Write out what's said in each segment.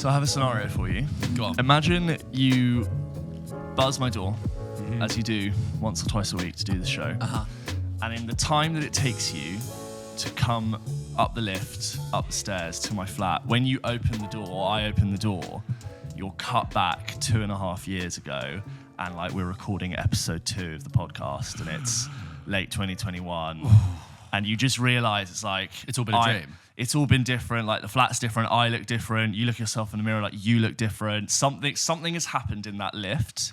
So I have a scenario for you. Go on. Imagine you buzz my door, as you do once or twice a week to do the show. And in the time that it takes you to come up the lift, up the stairs to my flat, when you open the door, or I open the door, you're cut back 2.5 years ago, and like we're recording episode 2 of the podcast, and it's late 2021, and you just realize it's like it's all been a dream. It's all been different. Like the flat's different. I look different. You look at yourself in the mirror, like you look different. Something has happened in that lift,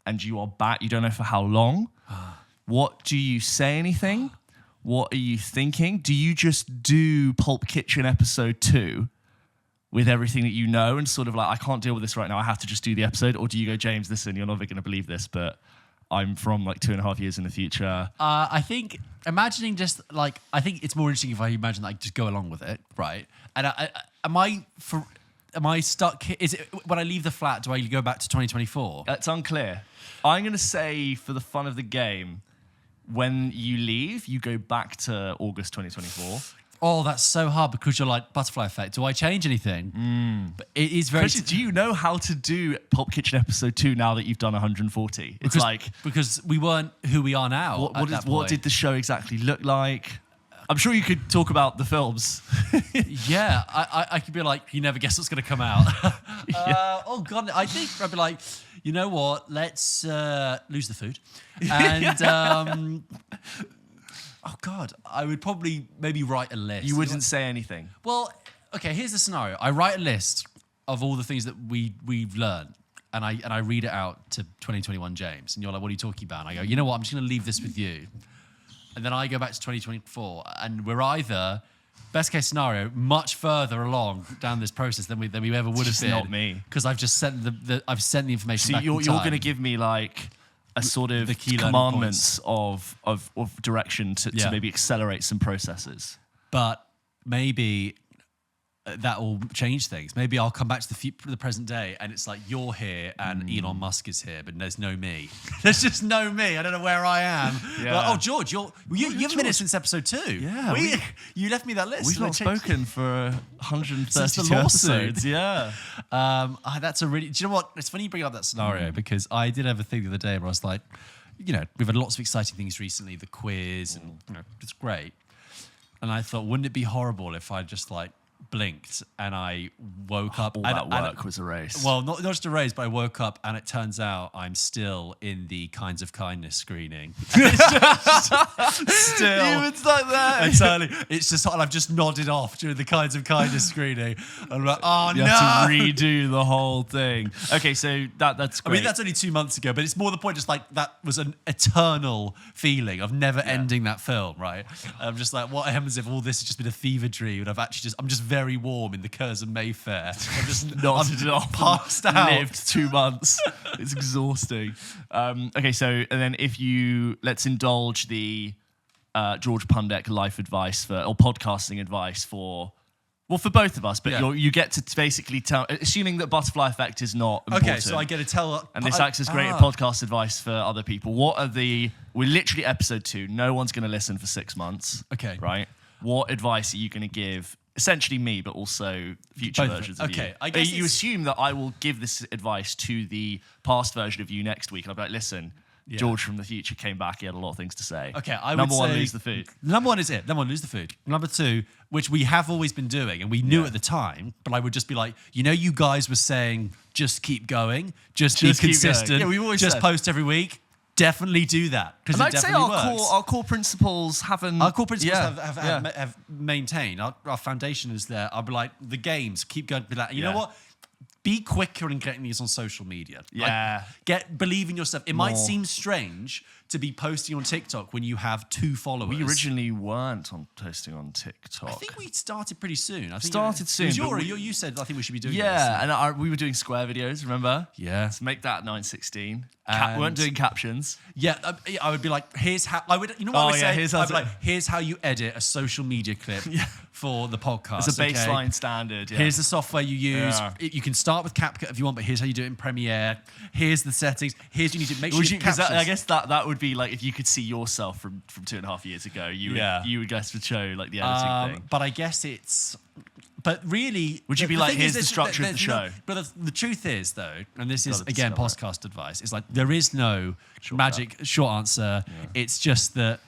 and you are back. You don't know for how long. What do you say? Anything? What are you thinking? Do you just do Pulp Kitchen episode 2 with everything that you know and sort of like, I can't deal with this right now, I have to just do the episode? Or do you go, James, listen, you're never going to believe this, but I'm from like 2.5 years in the future? I think imagining just like, I think it's more interesting if I imagine that I just go along with it, right? And am I stuck? Is it when I leave the flat, do I go back to 2024? It's unclear. I'm going to say, for the fun of the game, when you leave, you go back to August 2024. Oh, that's so hard because you're like, butterfly effect. Do I change anything? But it is very... Do you know how to do Pulp Kitchen episode 2 now that you've done 140? It's because we weren't who we are now. What did the show exactly look like? I'm sure you could talk about the films. Yeah, I could be like, you never guess what's going to come out. Oh, God, I think I'd be like, you know what, let's lose the food. And, oh, God, I would probably maybe write a list. You wouldn't say anything? Well, okay, here's the scenario. I write a list of all the things that we've learned, and I read it out to 2021 James, and you're like, what are you talking about? And I go, you know what, I'm just going to leave this with you. And then I go back to 2024, and we're either, best case scenario, much further along down this process than we ever would have been. Not me, because I've just sent the information. So back you're going to give me like a sort of the key commandments of direction to maybe accelerate some processes. But maybe that will change things. Maybe I'll come back to the present day, and it's like you're here and Elon Musk is here, but there's no me. There's just no me. I don't know where I am. Yeah. Like, oh, George, you haven't been here since episode 2. Yeah, you left me that list. We've not spoken for 132 episodes. Yeah. That's a really. Do you know what? It's funny you bring up that scenario because I did have a thing the other day where I was like, you know, we've had lots of exciting things recently, the quiz, and you know, it's great. And I thought, wouldn't it be horrible if I just like blinked and I woke up all that work was erased. Well, not just erased, but I woke up and it turns out I'm still in the Kinds of Kindness screening. It's just, still even like that. Exactly. It's just I've just nodded off during the Kinds of Kindness screening. I'm like, oh you have to redo the whole thing. Okay, so that's great. I mean, that's only 2 months ago, but it's more the point. Just like that was an eternal feeling of never ending that film. Right? I'm just like, what happens if all this has just been a fever dream and I'm just very warm in the Curzon Mayfair. I'm just nodded off, passed out. Lived 2 months. It's exhausting. Okay, so and then let's indulge the George Pundek life advice or podcasting advice for both of us, but you get to basically tell, assuming that butterfly effect is not important. Okay, so I get to tell, and this acts as great podcast advice for other people. We're literally episode 2. No one's going to listen for 6 months. Okay, right? What advice are you going to give? Essentially me, but also future versions of you. Okay, I guess you assume that I will give this advice to the past version of you next week. And I'll be like, listen, George from the future came back. He had a lot of things to say. Okay, Number one, lose the food. Number one is it. Number one, lose the food. Number 2, which we have always been doing, and we knew at the time, but I would just be like, you guys were saying, just keep going, just be consistent. Yeah, we've always just said. Post every week. Definitely do that because it definitely works. Our core principles haven't. Our core principles have maintained. Our foundation is there. I'll be like the games. Keep going. Be like, you know what? Be quicker in getting these on social media. Yeah. Believe in yourself. It might seem strange to be posting on TikTok when you have 2 followers. We originally weren't posting on TikTok. I think we started pretty soon. Soon. You said I think we should be doing this. Yeah, and we were doing square videos, remember? Yeah. Let's make that 916. We weren't doing captions. Yeah, I would be like, here's how... I would, you know what I would say? I'd be like, here's how you edit a social media clip for the podcast. It's a baseline standard. Yeah. Here's the software you use. You can start with CapCut if you want, but here's how you do it in Premiere. Here's the settings. Here's what you need to make sure you captions. I guess that would be like if you could see yourself from 2.5 years ago, you would guess would show like the editing thing. But I guess it's But really, Would you be like, here's the structure of the show? But the truth is, though, and this is, Gotta again, discover it. podcast advice, it's like there is no magic short answer. Yeah. It's just that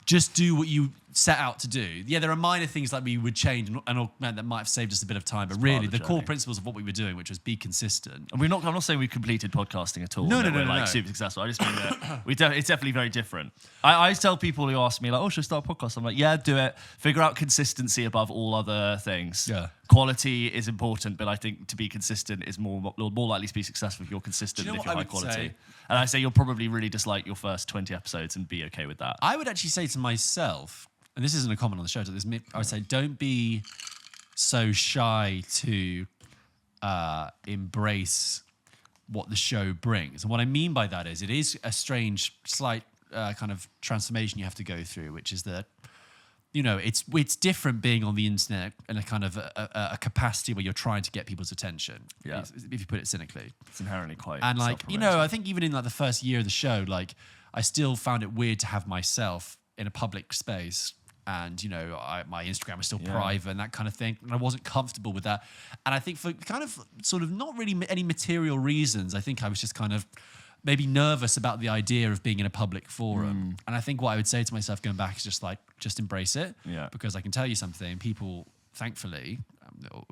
just do what you set out to do. Yeah, there are minor things like we would change and augment that might have saved us a bit of time, but really the core principles of what we were doing, which was be consistent. And I'm not saying we've completed podcasting at all. No, we're like no. super successful. I just mean that it's definitely very different. I tell people who ask me like, oh, should I start a podcast? I'm like, yeah, do it. Figure out consistency above all other things. Yeah. Quality is important, but I think to be consistent is more likely to be successful if you're consistent than if you're high quality. And I say you'll probably really dislike your first 20 episodes and be okay with that. I would actually say to myself, and this isn't a comment on the show, I would say don't be so shy to embrace what the show brings. And what I mean by that is it is a strange, slight kind of transformation you have to go through, which is that, you know, it's different being on the internet in a kind of a capacity where you're trying to get people's attention. Yeah. If you put it cynically. It's inherently quite And like, you know, I think even in like the first year of the show, like I still found it weird to have myself in a public space. And, you know, my Instagram was still private and that kind of thing. And I wasn't comfortable with that. And I think for kind of sort of not really any material reasons, I think I was just kind of maybe nervous about the idea of being in a public forum. And I think what I would say to myself going back is just embrace it. Yeah. Because I can tell you something, people, thankfully,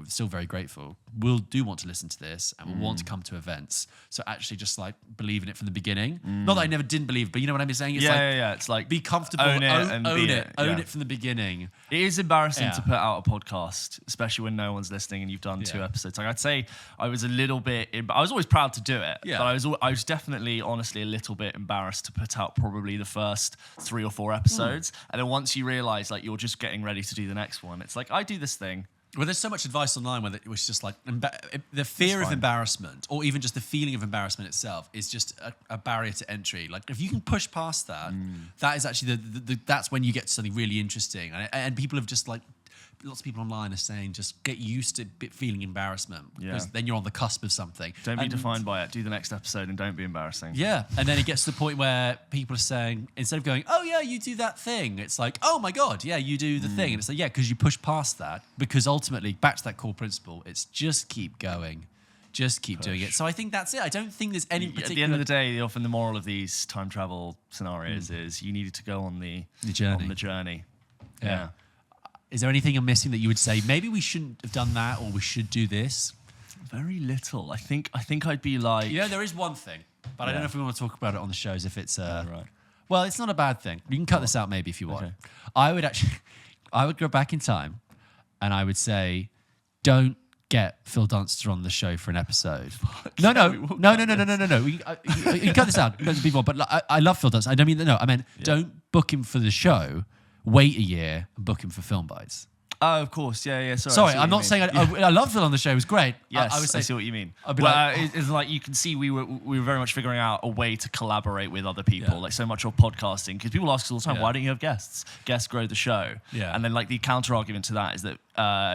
still very grateful, will want to listen to this and will want to come to events. So actually just like believe in it from the beginning. Not that I never didn't believe, but you know what I'm saying? It's It's like be comfortable, own it own it from the beginning. It is embarrassing to put out a podcast, especially when no one's listening and you've done 2 episodes. Like I'd say I was a little bit, I was always proud to do it, but I was definitely, honestly, a little bit embarrassed to put out probably the first 3 or 4 episodes. And then once you realize like you're just getting ready to do the next one, it's like, I do this thing. Well, there's so much advice online where it was just like the fear of embarrassment, or even just the feeling of embarrassment itself, is just a barrier to entry. Like if you can push past that, that is actually that's when you get to something really interesting. And people have just like, lots of people online are saying just get used to feeling embarrassment, because then you're on the cusp of something. Don't be defined by it. Do the next episode and don't be embarrassing. Yeah, and then it gets to the point where people are saying, instead of going, oh yeah, you do that thing, it's like, oh my God, yeah, you do the thing. And it's like, yeah, because you push past that, because ultimately, back to that core principle, it's just keep going. Just keep doing it. So I think that's it. I don't think there's any particular... At the end of the day, often the moral of these time travel scenarios is you needed to go on the journey. Yeah. Is there anything I'm missing that you would say, maybe we shouldn't have done that, or we should do this? Very little. I think I'd be like... You know, there is one thing, but I don't know if we want to talk about it on the shows, if it's... right. Well, it's not a bad thing. You can cut this out maybe if you want. Okay. I would go back in time and I would say, don't get Phil Dunster on the show for an episode. No. You can cut this out. But I love Phil Dunster. I don't mean that. No, I meant don't book him for the show. Wait a year and book him for Film Bites. Oh, of course. Yeah. Sorry, I'm not saying I love Phil on the show. It was great. Yes, I would say, I see what you mean. It's like you can see we were very much figuring out a way to collaborate with other people. Like so much of podcasting, because people ask us all the time, why don't you have guests? Guests grow the show. Yeah. And then like the counter argument to that is that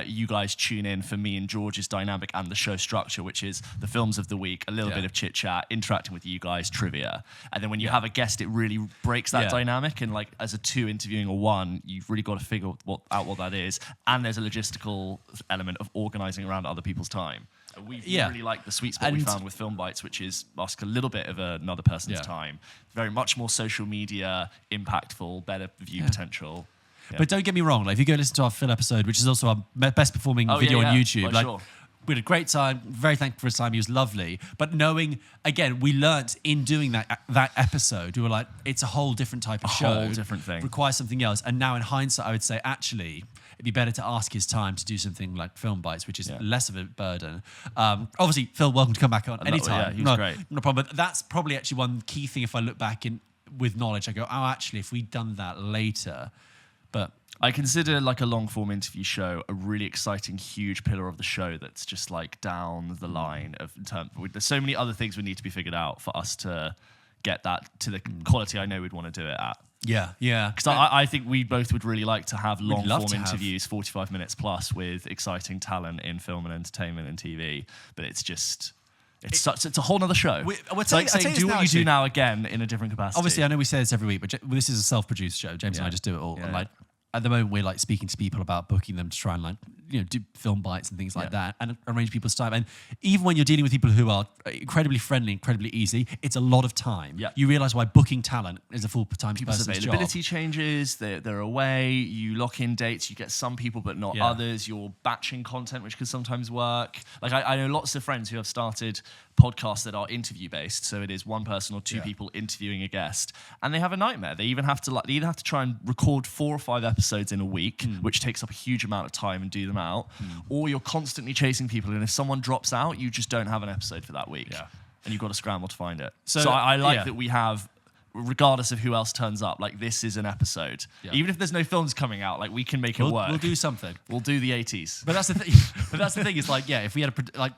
you guys tune in for me and George's dynamic and the show structure, which is the films of the week, a little bit of chit chat, interacting with you guys, trivia, and then when you have a guest, it really breaks that dynamic. And like as a 2 interviewing a 1, you've really got to figure out what that is. And there's a logistical element of organizing around other people's time. And we really like the sweet spot we found with Film Bites, which is ask a little bit of another person's time. Very much more social media, impactful, better view potential. Yeah. But don't get me wrong, like if you go listen to our Phil episode, which is also our best performing video on YouTube, we had a great time, very thankful for his time, he was lovely. But knowing, again, we learnt in doing that episode, we were like, it's a whole different type of show. A whole different thing. Requires something else. And now in hindsight, I would say, actually, it'd be better to ask his time to do something like Film Bites, which is less of a burden. Obviously, Phil, welcome to come back on anytime. He was great. No problem. But that's probably actually one key thing if I look back with knowledge, I go, oh, actually, if we'd done that later... But I consider like a long form interview show a really exciting, huge pillar of the show that's just like down the line of there's so many other things we need to be figured out for us to get that to the quality I know we'd want to do it at. Yeah. Because I think we both would really like to have long form interviews, 45 minutes plus, with exciting talent in film and entertainment and TV. But it's just... It's a whole other show. It's like saying, do what you do now again in a different capacity. Obviously, I know we say this every week, but this is a self-produced show. James and I just do it all. And like, at the moment we're like speaking to people about booking them to try and like, do film bites and things like that and arrange people's time. And even when you're dealing with people who are incredibly friendly, incredibly easy, it's a lot of time. Yeah. You realize why booking talent is a full-time People's person's availability job. changes, they're away, you lock in dates, you get some people but not others, you're batching content, which can sometimes work. Like I know lots of friends who have started podcasts that are interview based, so it is one person or two people interviewing a guest, and they have a nightmare. They either have to try and record 4 or 5 episodes in a week, which takes up a huge amount of time and do them out, or you're constantly chasing people, and if someone drops out, you just don't have an episode for that week, and you've got to scramble to find it. So I like that we have, regardless of who else turns up, like this is an episode. Even if there's no films coming out, like we can make it work. We'll do something. We'll do the 80s. But that's the thing. Is like, if we had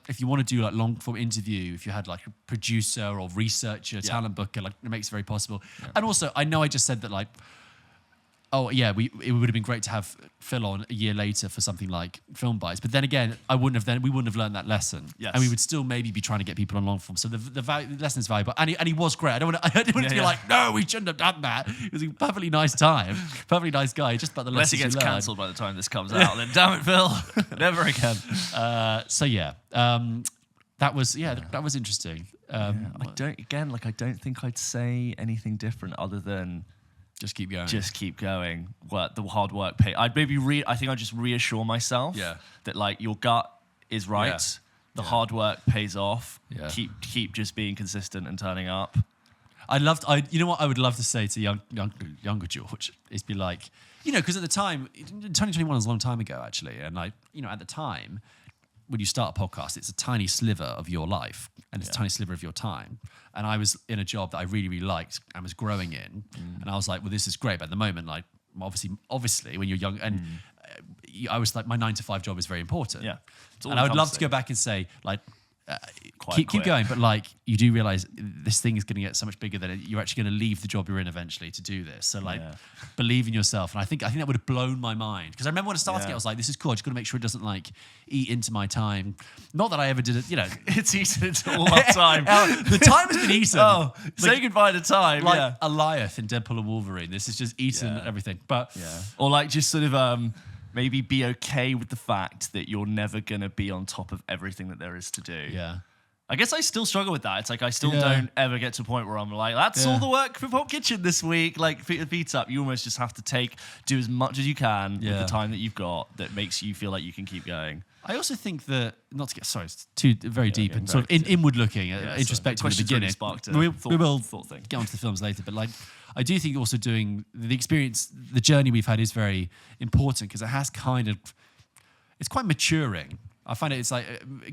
if you want to do like long form interview, if you had like a producer or researcher, talent booker, like it makes it very possible. And also, I know I just said that like, it would have been great to have Phil on a year later for something like Film Bites. But then again, we wouldn't have learned that lesson. Yes. And we would still maybe be trying to get people on long form. So the lesson is valuable. And he was great. I didn't want to be like, no, we shouldn't have done that. It was a perfectly nice time. Perfectly nice guy. Just about the Unless lessons he gets you learn. cancelled by the time this comes out, then damn it, Phil. Never again. That was interesting. I don't think I'd say anything different other than just keep going. Just keep going. The hard work pay. I think I'd just reassure myself that like your gut is right. Yeah. The hard work pays off. Yeah. Keep just being consistent and turning up. You know what I would love to say to younger George is be like, because at the time, 2021 was a long time ago actually, and like, at the time, when you start a podcast, it's a tiny sliver of your life and it's a tiny sliver of your time. And I was in a job that I really, really liked and was growing in. And I was like, well, this is great. But at the moment, like, obviously when you're young, and I was like, my 9-to-5 job is very important. Yeah. And I would love to go back and say, like, keep Quite going, but like you do realize this thing is going to get so much bigger that you're actually going to leave the job you're in eventually to do this. So like, believe in yourself, and I think that would have blown my mind, because I remember when I started, I was like, this is cool. I just got to make sure it doesn't like eat into my time. Not that I ever did it, It's eaten into all our time. The time has been eaten. Say goodbye to time. Like Eliath in Deadpool and Wolverine. This is just eaten everything. But or like just sort of maybe be okay with the fact that you're never going to be on top of everything that there is to do. Yeah. I guess I still struggle with that. It's like I still don't ever get to a point where I'm like, that's all the work for Pulp Kitchen this week. Like, feet up. You almost just have to do as much as you can with the time that you've got that makes you feel like you can keep going. I also think that, not to get, sorry, it's too very deep and sort of inward looking, introspective at the beginning. We will get onto the films later, but like, I do think also doing the experience, the journey we've had is very important, because it has it's quite maturing. I find it's like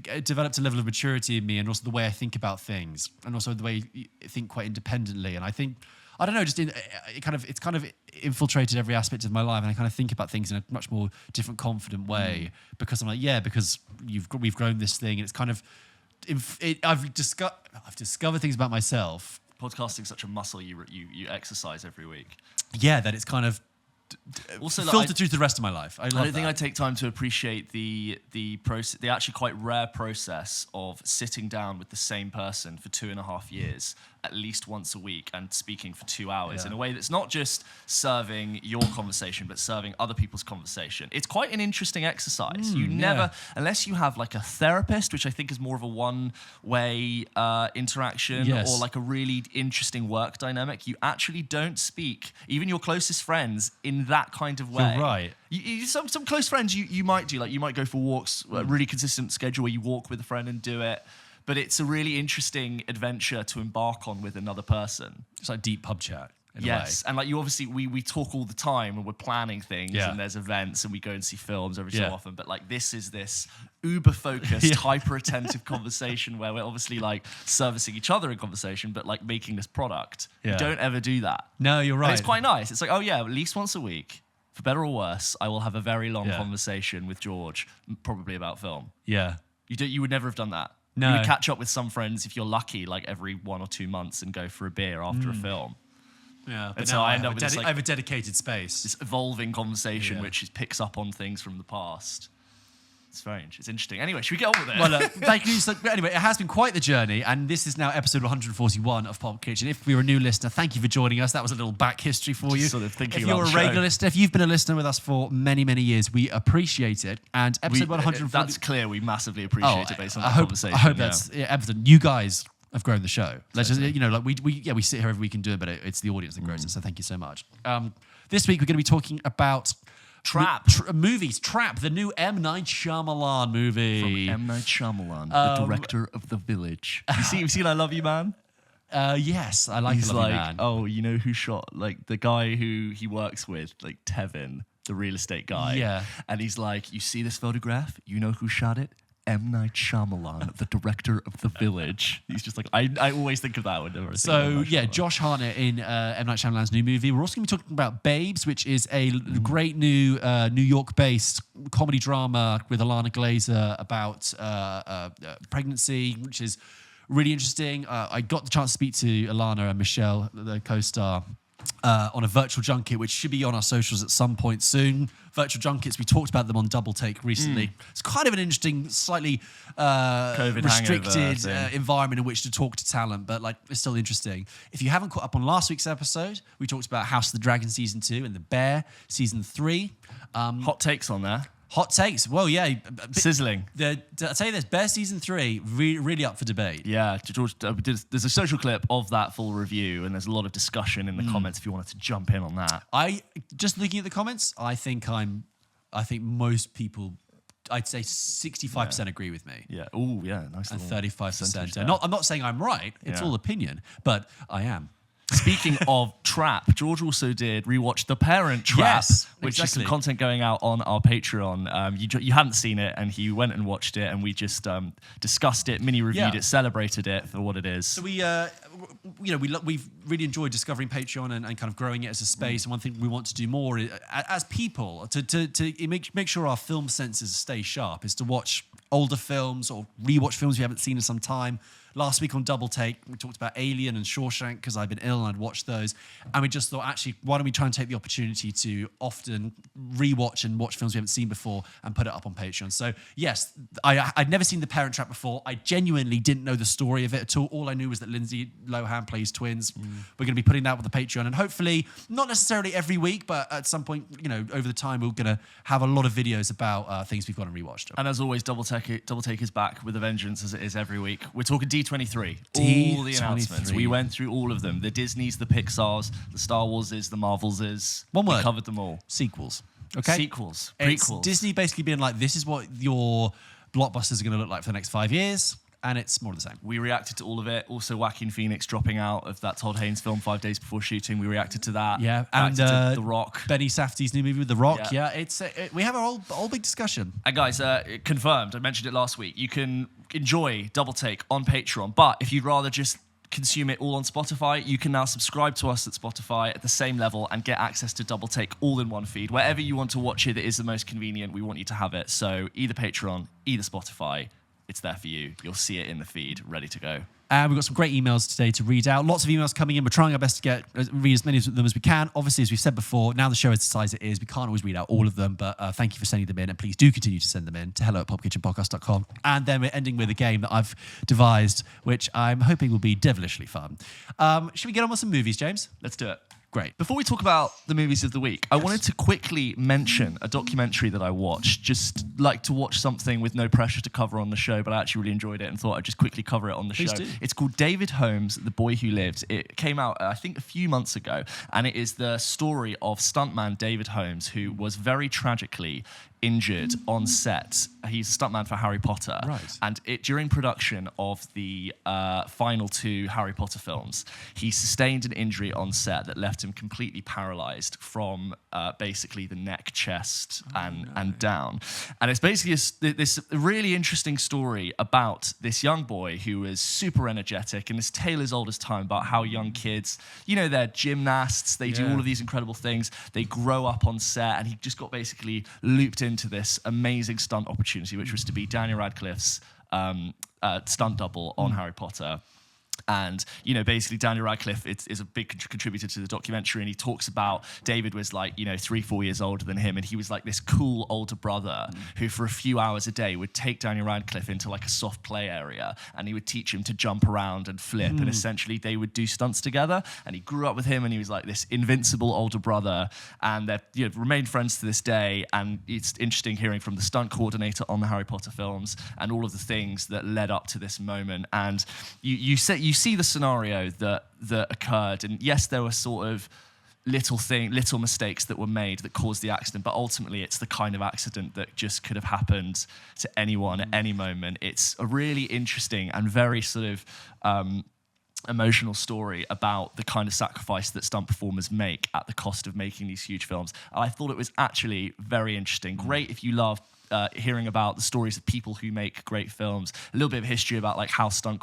it developed a level of maturity in me, and also the way I think about things, and also the way I think quite independently. And I think, I don't know, just it's kind of infiltrated every aspect of my life, and I kind of think about things in a much more different, confident way, because I'm like, because we've grown this thing, and it's kind of I've discovered things about myself. Podcasting's such a muscle you exercise every week. Yeah, that it's kind of also filtered through the rest of my life. I don't think I take time to appreciate the process, the actually quite rare process of sitting down with the same person for 2.5 years, at least once a week, and speaking for 2 hours in a way that's not just serving your conversation, but serving other people's conversation. It's quite an interesting exercise. You never, unless you have like a therapist, which I think is more of a one-way interaction, or like a really interesting work dynamic, you actually don't speak, even your closest friends, in that kind of way. You're right. Some close friends you might do, like you might go for walks, a really consistent schedule where you walk with a friend and do it. But it's a really interesting adventure to embark on with another person. It's like deep pub chat. In a way. And like you obviously, we talk all the time, and we're planning things, and there's events, and we go and see films every so often. But like this is this uber focused, hyper attentive conversation where we're obviously like servicing each other in conversation, but like making this product. Yeah. We don't ever do that. No, you're right. And it's quite nice. It's like, at least once a week, for better or worse, I will have a very long conversation with George, probably about film. Yeah. You would never have done that. No. You would catch up with some friends, if you're lucky, like every 1 or 2 months, and go for a beer after a film. Yeah, but and so I end up with I have a dedicated space. This evolving conversation which picks up on things from the past. strange. It's interesting. Anyway, should we get on with it? Well, thank you. So, anyway, it has been quite the journey, and this is now episode 141 of Pulp Kitchen. If you're a new listener, thank you for joining us. That was a little back history for you. Sort of thinking if you're about a the regular show. listener, if you've been a listener with us for many, many years, we appreciate it. And episode 140. That's clear. We massively appreciate it based on that I conversation. hope that's evident. You guys have grown the show. Let's just, like we sit here every week and do it, but it's the audience that grows it. So thank you so much. This week we're going to be talking about Trap. Movies. Trap, the new M. Night Shyamalan movie. From M. Night Shyamalan, the director of The Village. You've seen I Love You, Man? Yes, I like He's I Love like, You, Man. oh, you know who shot, like, the guy who he works with, like, Tevin, the real estate guy. Yeah. And he's like, you see this photograph? You know who shot it? M. Night Shyamalan, the director of The Village. He's just like, I always think of that whenever I think of M. So, Night yeah, Shyamalan. Josh Hartnett in M. Night Shyamalan's new movie. We're also going to be talking about Babes, which is a great new New York-based comedy drama with Alana Glazer about pregnancy, which is really interesting. I got the chance to speak to Alana and Michelle, the co-star, on a virtual junket, which should be on our socials at some point soon. Virtual junkets, we talked about them on Double Take recently. It's kind of an interesting, slightly restricted environment in which to talk to talent, but like it's still interesting. If you haven't caught up on last week's episode, we talked about House of the Dragon Season 2 and The Bear Season 3. Hot takes on there. Hot takes. Well, yeah. Sizzling. I'll tell you this, Bear Season 3, really up for debate. Yeah, George, there's a social clip of that full review, and there's a lot of discussion in the comments if you wanted to jump in on that. Just looking at the comments, I think most people, I'd say 65% agree with me. Yeah. Oh, yeah. Nice. And little 35%. percentage there. I'm not saying I'm right. It's all opinion, but I am. Speaking of Trap, George also did rewatch The Parent Trap, Yes, which exactly. is some content going out on our Patreon. You hadn't seen it, and he went and watched it, and we just discussed it, mini-reviewed it, celebrated it for what it is. So we've really enjoyed discovering Patreon and kind of growing it as a space. And one thing we want to do more as people to make sure our film senses stay sharp is to watch older films or rewatch films we haven't seen in some time. Last week on Double Take, we talked about Alien and Shawshank because I've been ill and I'd watched those. And we just thought, actually, why don't we try and take the opportunity to often rewatch and watch films we haven't seen before and put it up on Patreon. So, yes, I'd never seen The Parent Trap before. I genuinely didn't know the story of it at all. All I knew was that Lindsay Lohan plays twins. We're going to be putting that with the Patreon. And hopefully, not necessarily every week, but at some point, over the time, we're going to have a lot of videos about things we've gone and rewatched. And as always, Double Take is back with a vengeance as it is every week. We're talking D23. D23. All the announcements. We went through all of them. The Disneys, the Pixars, the Star Warses, the Marvelses. One word. We covered them all. Sequels. Okay? Sequels. It's Prequels. Disney basically being like, this is what your blockbusters are going to look like for the next 5 years. And it's more of the same. We reacted to all of it. Also, Joaquin Phoenix dropping out of that Todd Haynes film 5 days before shooting. We reacted to that. Yeah, Reacted and to The Rock. Benny Safdie's new movie with The Rock. Yeah, we have a whole big discussion. And guys, confirmed. I mentioned it last week. You can enjoy Double Take on Patreon, but if you'd rather just consume it all on Spotify, you can now subscribe to us at Spotify at the same level and get access to Double Take all in one feed. Wherever you want to watch it that is the most convenient, we want you to have it. So either Patreon, either Spotify. It's there for you. You'll see it in the feed, ready to go. And we've got some great emails today to read out. Lots of emails coming in. We're trying our best to read as many of them as we can. Obviously, as we've said before, now the show is the size it is. We can't always read out all of them, but thank you for sending them in. And please do continue to send them in to hello@popkitchenpodcast.com. And then we're ending with a game that I've devised, which I'm hoping will be devilishly fun. Should we get on with some movies, James? Let's do it. Great. Before we talk about the movies of the week, I wanted to quickly mention a documentary that I watched. Just like to watch something with no pressure to cover on the show, but I actually really enjoyed it and thought I'd just quickly cover it on the Please show. do. It's called David Holmes, The Boy Who Lived. It came out, I think, a few months ago, and it is the story of stuntman David Holmes, who was very tragically injured on set. He's a stuntman for Harry Potter. Right. And during production of the final 2 Harry Potter films, he sustained an injury on set that left him completely paralyzed from basically the neck, chest, and down. And it's basically this really interesting story about this young boy who is super energetic, and this tale as old as time about how young kids, they're gymnasts, they do all of these incredible things, they grow up on set, and he just got basically looped into this amazing stunt opportunity, which was to be Daniel Radcliffe's stunt double on Harry Potter. And, you know, basically Daniel Radcliffe is a big contributor to the documentary, and he talks about David was like, you know, 3-4 years older than him, and he was like this cool older brother who for a few hours a day would take Daniel Radcliffe into like a soft play area, and he would teach him to jump around and flip, and essentially they would do stunts together, and he grew up with him, and he was like this invincible older brother, and they've, you know, remained friends to this day. And it's interesting hearing from the stunt coordinator on the Harry Potter films and all of the things that led up to this moment. And you see the scenario that occurred, and yes, there were sort of little mistakes that were made that caused the accident, but ultimately it's the kind of accident that just could have happened to anyone at any moment. It's a really interesting and very sort of emotional story about the kind of sacrifice that stunt performers make at the cost of making these huge films. And I thought it was actually very interesting. Great if you love hearing about the stories of people who make great films, a little bit of history about like how stunt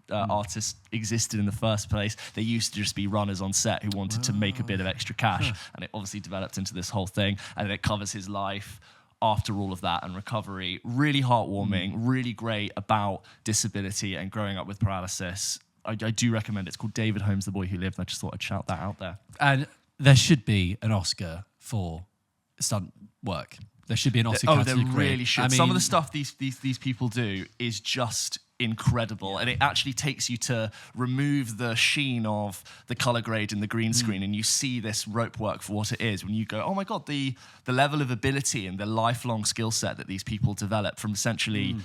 artists existed in the first place. They used to just be runners on set who wanted to make a bit of extra cash, and it obviously developed into this whole thing. And then it covers his life after all of that and recovery. Really heartwarming, really great about disability and growing up with paralysis. I do recommend it. It's called David Holmes, The Boy Who Lived. I just thought I'd shout that out there. And there should be an Oscar for stunt work. There should be an Oscar category. There really should. I mean, some of the stuff these people do is just incredible, and it actually takes you to remove the sheen of the color grade and the green screen, and you see this rope work for what it is. When you go, oh my god, the level of ability and the lifelong skill set that these people develop from essentially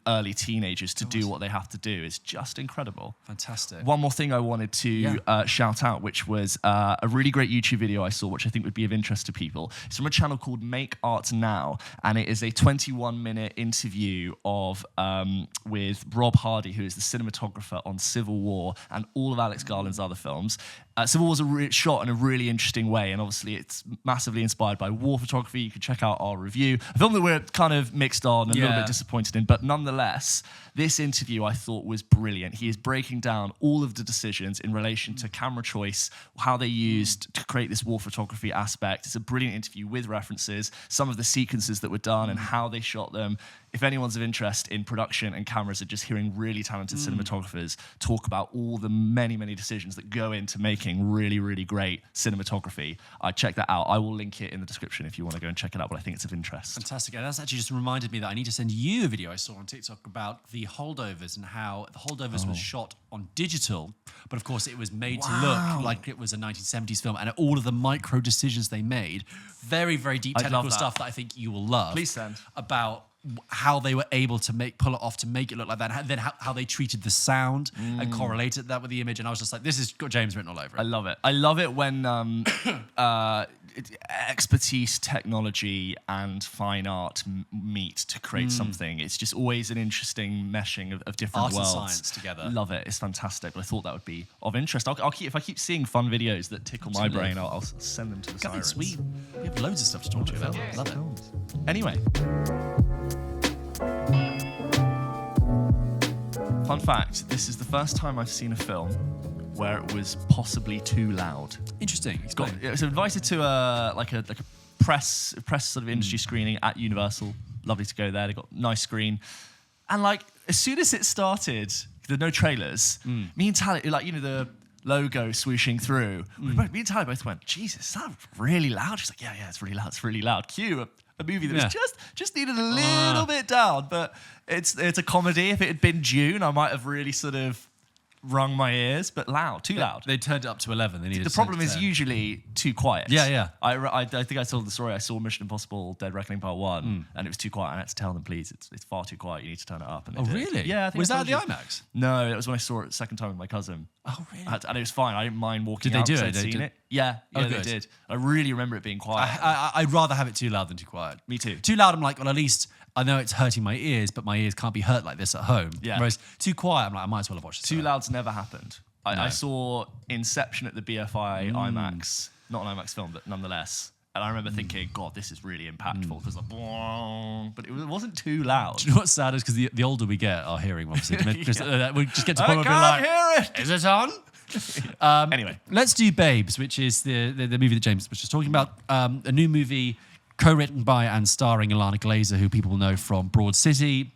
early teenagers to do what they have to do is just incredible. Fantastic. One more thing I wanted to shout out, which was a really great YouTube video I saw, which I think would be of interest to people. It's from a channel called Make Art Now, and it is a 21-minute interview of with Rob Hardy, who is the cinematographer on Civil War and all of Alex Garland's other films. Civil War was shot in a really interesting way, and obviously it's massively inspired by war photography. You can check out our review. A film that we're kind of mixed on and a little bit disappointed in, but nonetheless, this interview I thought was brilliant. He is breaking down all of the decisions in relation to camera choice, how they used to create this war photography aspect. It's a brilliant interview with references, some of the sequences that were done and how they shot them. If anyone's of interest in production and cameras and just hearing really talented cinematographers talk about all the many, many decisions that go into making really, really great cinematography, check that out. I will link it in the description if you want to go and check it out, but I think it's of interest. Fantastic. And that's actually just reminded me that I need to send you a video I saw on TikTok about the Holdovers and how the Holdovers was shot on digital, but of course it was made to look like it was a 1970s film, and all of the micro decisions they made, very, very deep technical stuff that I think you will love. Please send. About how they were able to pull it off to make it look like that, and then how they treated the sound and correlated that with the image. And I was just like, this has got James written all over it. I love it. I love it when expertise, technology, and fine art meet to create something. It's just always an interesting meshing of different worlds. Art and science together. Love it. It's fantastic. But I thought that would be of interest. If I keep seeing fun videos that tickle my brain, I'll send them to the sirens. We have loads of stuff to talk to you about. Love it. Anyway. Fun fact, this is the first time I've seen a film where it was possibly too loud. Interesting. It was invited to a press sort of industry screening at Universal. Lovely to go there. They got a nice screen. And like as soon as it started, there were no trailers. Me and Tally, the logo swooshing through. Me and Tally both went, Jesus, is that really loud? She's like, yeah, it's really loud. It's really loud. Cue a movie that was just needed a little bit down, but it's a comedy. If it had been June, I might have really sort of rung my ears, but too loud. They turned it up to 11. They needed. The problem is usually too quiet. Yeah. I think I told the story. I saw Mission Impossible: Dead Reckoning Part 1, and it was too quiet. I had to tell them, please, it's far too quiet. You need to turn it up. And they did. Really? Yeah. I think was that at the IMAX? No, it was when I saw it the second time with my cousin. Oh, really? And it was fine. I didn't mind walking Did out they do because it? I'd seen it. Yeah, they did. I really remember it being quiet. I'd rather have it too loud than too quiet. Me too. Too loud, I'm like, well, at least I know it's hurting my ears, but my ears can't be hurt like this at home. Yeah. Whereas too quiet, I'm like, I might as well have watched this. Too loud's never happened. I saw Inception at the BFI IMAX, not an IMAX film, but nonetheless. And I remember thinking, God, this is really impactful because but it wasn't too loud. Do you know what's sad is because the older we get, our hearing obviously, we just get to the point where I can't hear it. Is it on? Anyway, let's do Babes, which is the movie that James was just talking about. A new movie co-written by and starring Ilana Glazer, who people will know from Broad City.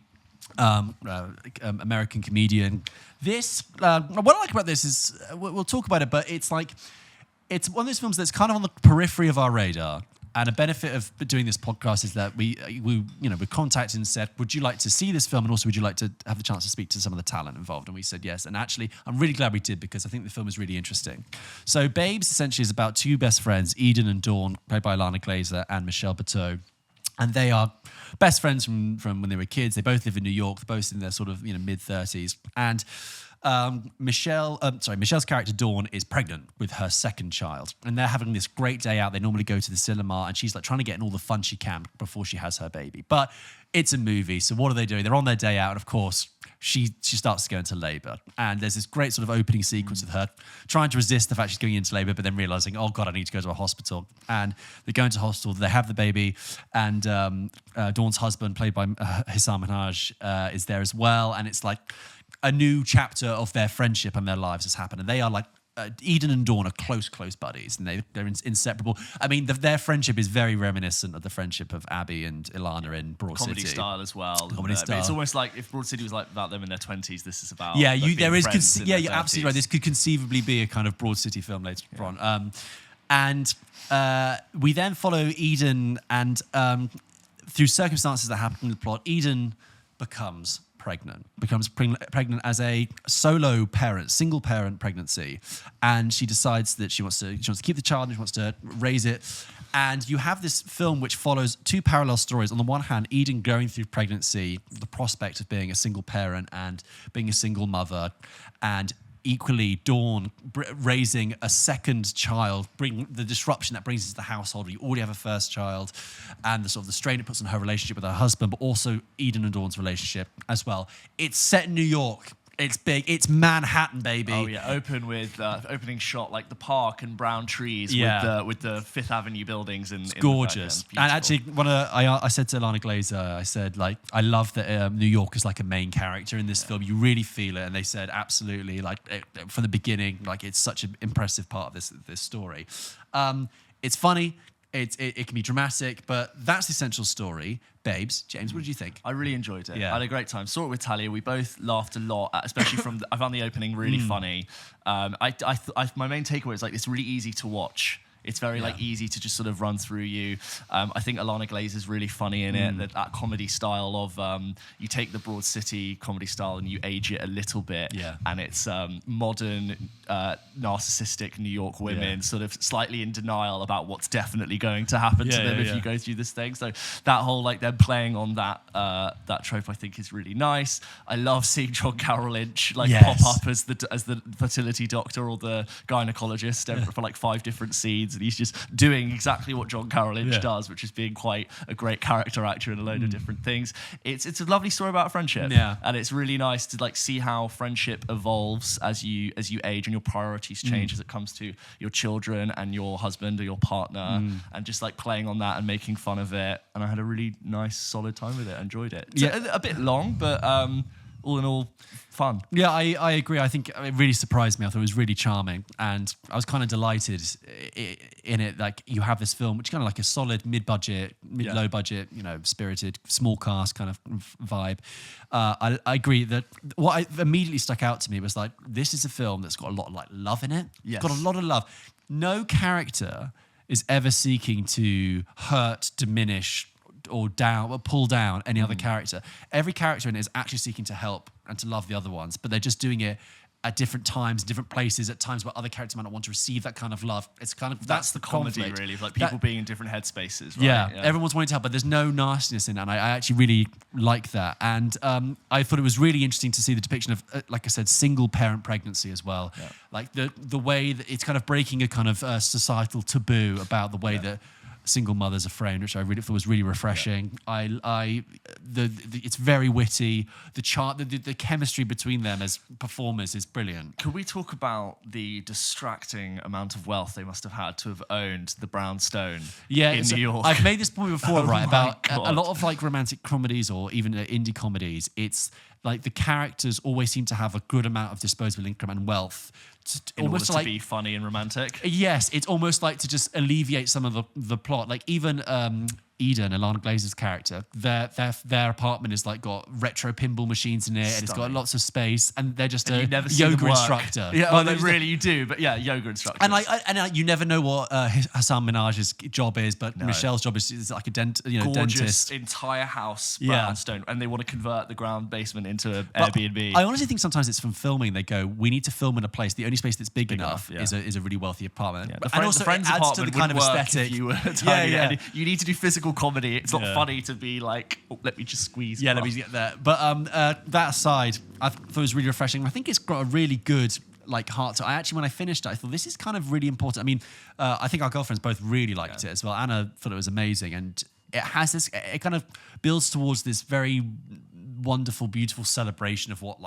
American comedian. This, what I like about this is, we'll talk about it, but it's like, it's one of those films that's kind of on the periphery of our radar. And a benefit of doing this podcast is that we contacted and said, would you like to see this film? And also, would you like to have the chance to speak to some of the talent involved? And we said yes. And actually, I'm really glad we did, because I think the film is really interesting. So Babes essentially is about two best friends, Eden and Dawn, played by Lana Glazer and Michelle Buteau. And they are best friends from when they were kids. They both live in New York. They're both in their sort of mid-30s. And Michelle's character Dawn is pregnant with her second child, and they're having this great day out. They normally go to the cinema, and she's like trying to get in all the fun she can before she has her baby. But it's a movie, so what are they doing? They're on their day out, and of course, she starts to go into labor. And there's this great sort of opening sequence with her trying to resist the fact she's going into labor, but then realizing, oh God, I need to go to a hospital. And they go into hospital, they have the baby, and Dawn's husband, played by Hissam Minhaj, is there as well. And it's like a new chapter of their friendship and their lives has happened. And they are like, Eden and Dawn are close buddies, and they're inseparable. I mean, their friendship is very reminiscent of the friendship of Abby and Ilana in Broad City. Comedy style as well. Comedy style. It's almost like if Broad City was like about them in their 20s, this is about you're you're absolutely right. This could conceivably be a kind of Broad City film later on. And we then follow Eden, and through circumstances that happen in the plot, Eden becomes pregnant as a solo parent, single parent pregnancy, and she decides that she wants to keep the child and she wants to raise it. And you have this film which follows two parallel stories. On the one hand, Eden going through pregnancy, the prospect of being a single parent and being a single mother, and equally Dawn raising a second child, bring the disruption that brings into the household. You already have a first child, and the sort of the strain it puts on her relationship with her husband, but also Eden and Dawn's relationship as well. It's set in New York. It's big. It's Manhattan, baby. Oh yeah, opening shot like the park and brown trees with the Fifth Avenue buildings and gorgeous. And actually, I said to Lana Glazer, I said like I love that New York is like a main character in this film. You really feel it, and they said absolutely like from the beginning, like it's such an impressive part of this story. It's funny. It can be dramatic, but that's the essential story. Babes, James, what did you think? I really enjoyed it. Yeah. I had a great time. Saw it with Talia. We both laughed a lot, especially I found the opening really funny. My main takeaway is like it's really easy to watch. It's very like easy to just sort of run through you. I think Ilana Glazer is really funny in it. That comedy style of you take the Broad City comedy style and you age it a little bit. Yeah. And it's modern, narcissistic New York women sort of slightly in denial about what's definitely going to happen to them if you go through this thing. So that whole like them playing on that trope I think is really nice. I love seeing John Carroll Lynch pop up as the fertility doctor or the gynecologist for like 5 different scenes. And he's just doing exactly what John Carroll Lynch does, which is being quite a great character actor in a load of different things. It's a lovely story about friendship, and it's really nice to like see how friendship evolves as you age and your priorities change as it comes to your children and your husband or your partner, and just like playing on that and making fun of it. And I had a really nice, solid time with it. I enjoyed it. It's a bit long, but all in all, fun. Yeah, I agree. I think it really surprised me. I thought it was really charming, and I was kind of delighted in it. Like you have this film, which is kind of like a solid mid-budget, low budget, spirited, small cast kind of vibe. I agree that what immediately stuck out to me was like this is a film that's got a lot of like love in it. Yes. It's got a lot of love. No character is ever seeking to hurt, diminish, or pull down any other character. Every character in it is actually seeking to help and to love the other ones, but they're just doing it at different times, different places, at times where other characters might not want to receive that kind of love. It's kind of that's the comedy, conflict. really, like people being in different headspaces. Right? Yeah, everyone's wanting to help, but there's no nastiness in that, and I actually really like that. And I thought it was really interesting to see the depiction of, like I said, single parent pregnancy as well. Yeah. Like the way that it's kind of breaking a kind of societal taboo about the way that single mothers are framed, which I really thought was really refreshing. It's very witty. The chemistry between them as performers is brilliant. Could we talk about the distracting amount of wealth they must have had to have owned the brownstone in New York? I've made this point before, right? About God. a lot of like romantic comedies or even indie comedies. It's like the characters always seem to have a good amount of disposable income and wealth. In order to be funny and romantic. Yes, it's almost like to just alleviate some of the plot. Like even Eden, Alana Glazer's character, their apartment is like got retro pinball machines in it, and it's got lots of space, and they're just a yoga instructor. Yeah, well, really, you do, but yeah, yoga instructor. And you never know what Hassan Minaj's job is, but Michelle's job is like a gorgeous dentist. Entire house, brownstone, and they want to convert the ground basement into an Airbnb. I honestly think sometimes it's from filming. They go, we need to film in a place. The only space that's big enough is a really wealthy apartment. Yeah, And also, the friend's it adds apartment to the kind of would work aesthetic. if you were tiny. You need to do physical comedy. It's not funny to be like, let me just squeeze. Yeah, let me get there. But that aside, I thought it was really refreshing. I think it's got a really good heart to. When I finished it, I thought this is kind of really important. I mean, I think our girlfriends both really liked it as well. Anna thought it was amazing, and it has this. It kind of builds towards this very wonderful, beautiful celebration of what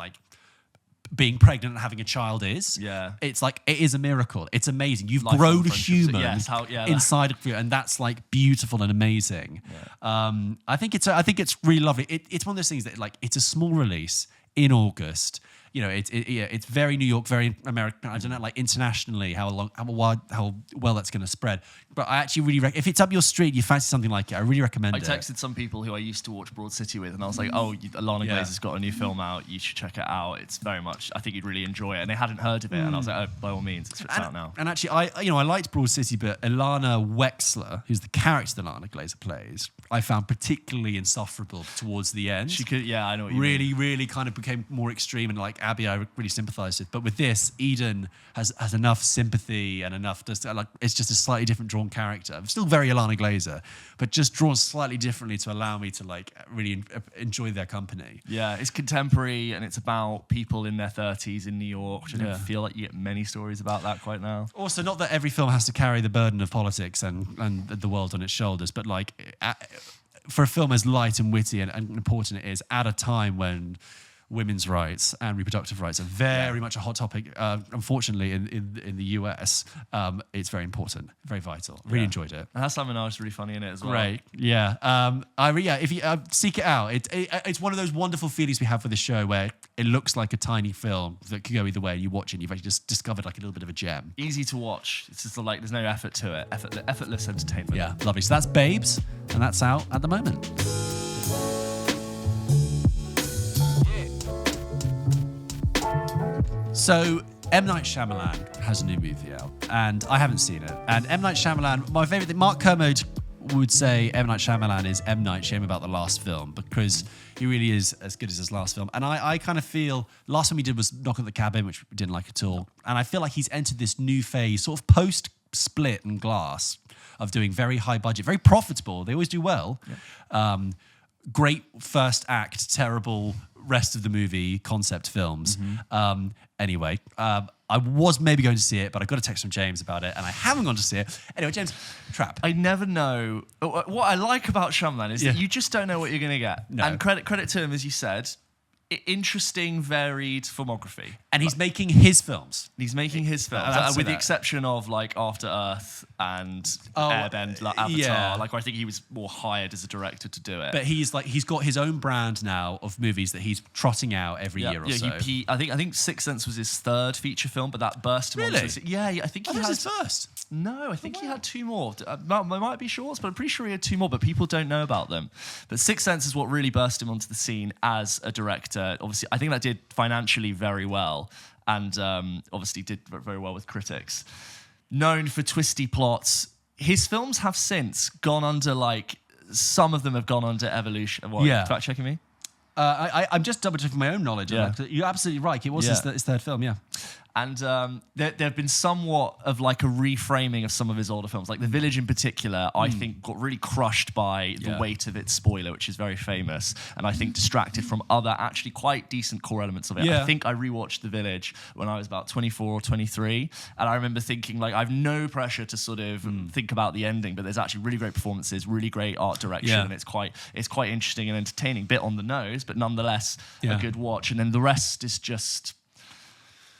being pregnant and having a child is. Yeah. It's it is a miracle. It's amazing. You've grown a human inside of you, and that's beautiful and amazing. Yeah. I think it's really lovely. It's one of those things that it's a small release in August. It's very New York, very American. I don't know, internationally, how well that's going to spread. But I actually really if it's up your street, you fancy something like it, I really recommend it. I texted some people who I used to watch Broad City with, and I was like, Alana Glazer's got a new film out. You should check it out. It's very much, I think you'd really enjoy it. And they hadn't heard of it, and I was like, by all means, it's out now. And actually, I liked Broad City, but Ilana Wexler, who's the character that Alana Glazer plays, I found particularly insufferable towards the end. She could, I know what you mean. Really kind of became more extreme, and Abby, I really sympathised with. But with this, Eden has enough sympathy and enough it's just a slightly different drawn character. Still very Alana Glazer, but just drawn slightly differently to allow me to really enjoy their company. Yeah, it's contemporary, and it's about people in their 30s in New York, which I don't feel like you get many stories about that quite now. Also, not that every film has to carry the burden of politics and the world on its shoulders, but for a film as light and witty and important it is at a time when women's rights and reproductive rights are very much a hot topic. Unfortunately, in the US, it's very important, very vital. Really enjoyed it. And Hassan Minaj is really funny in it as well. Right, yeah. If you seek it out, it's one of those wonderful feelings we have for the show where it looks like a tiny film that could go either way, and you watch it and you've actually just discovered a little bit of a gem. Easy to watch. It's just there's no effort to it. Effortless entertainment. Yeah, lovely. So that's Babes, and that's out at the moment. So M. Night Shyamalan has a new movie out, and I haven't seen it. And M. Night Shyamalan, my favourite thing, Mark Kermode would say M. Night Shyamalan is M. Night Shame about the last film, because he really is as good as his last film. And I kind of feel, last one we did was Knock at the Cabin, which we didn't like at all. And I feel like he's entered this new phase, sort of post-Split and Glass, of doing very high budget, very profitable. They always do well. Yeah. Great first act, terrible rest of the movie concept films. Mm-hmm. Anyway, I was maybe going to see it, but I got a text from James about it, and I haven't gone to see it. Anyway, James, Trap. I never know. What I like about Shyamalan is that you just don't know what you're going to get. No. And credit to him, as you said, interesting, varied filmography. And he's making his films. With the exception of After Earth and Airbend, Avatar. Yeah. I think he was more hired as a director to do it. But he's got his own brand now of movies that he's trotting out every year or so. I think Sixth Sense was his third feature film, but that burst him really? onto I think he had his first. No, I think he had two more. There might be shorts, but I'm pretty sure he had two more, but people don't know about them. But Sixth Sense is what really burst him onto the scene as a director. Obviously, I think that did financially very well, and obviously did very well with critics. Known for twisty plots, his films have since gone under some of them have gone under evolution. Fact checking me? I'm just double checking my own knowledge. Yeah. You're absolutely right. It was his third film, yeah. And there have been somewhat of a reframing of some of his older films. The Village in particular, I think got really crushed by the weight of its spoiler, which is very famous, and I think distracted from other actually quite decent core elements of it. Yeah. I think I rewatched The Village when I was about 24 or 23, and I remember thinking I have no pressure to sort of think about the ending, but there's actually really great performances, really great art direction, and it's quite interesting and entertaining, bit on the nose, but nonetheless a good watch. And then the rest is just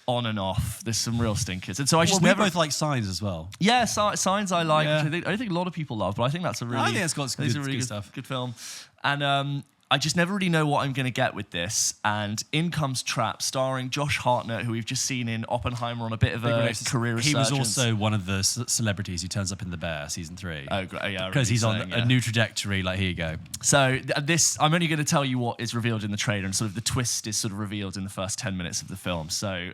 on and off. There's some real stinkers, and so I just we both like Signs as well. Yeah, Signs I like. Yeah. I think a lot of people love, but I think that's a really. I think it's got good stuff. Good film, and I just never really know what I'm going to get with this. And in comes Trap, starring Josh Hartnett, who we've just seen in Oppenheimer on a bit of a career resurgence. He was also one of the celebrities who turns up in The Bear, season 3. Oh, great. Yeah, because he's on a new trajectory. Like, here you go. So this, I'm only going to tell you what is revealed in the trailer, and sort of the twist is sort of revealed in the first 10 minutes of the film. So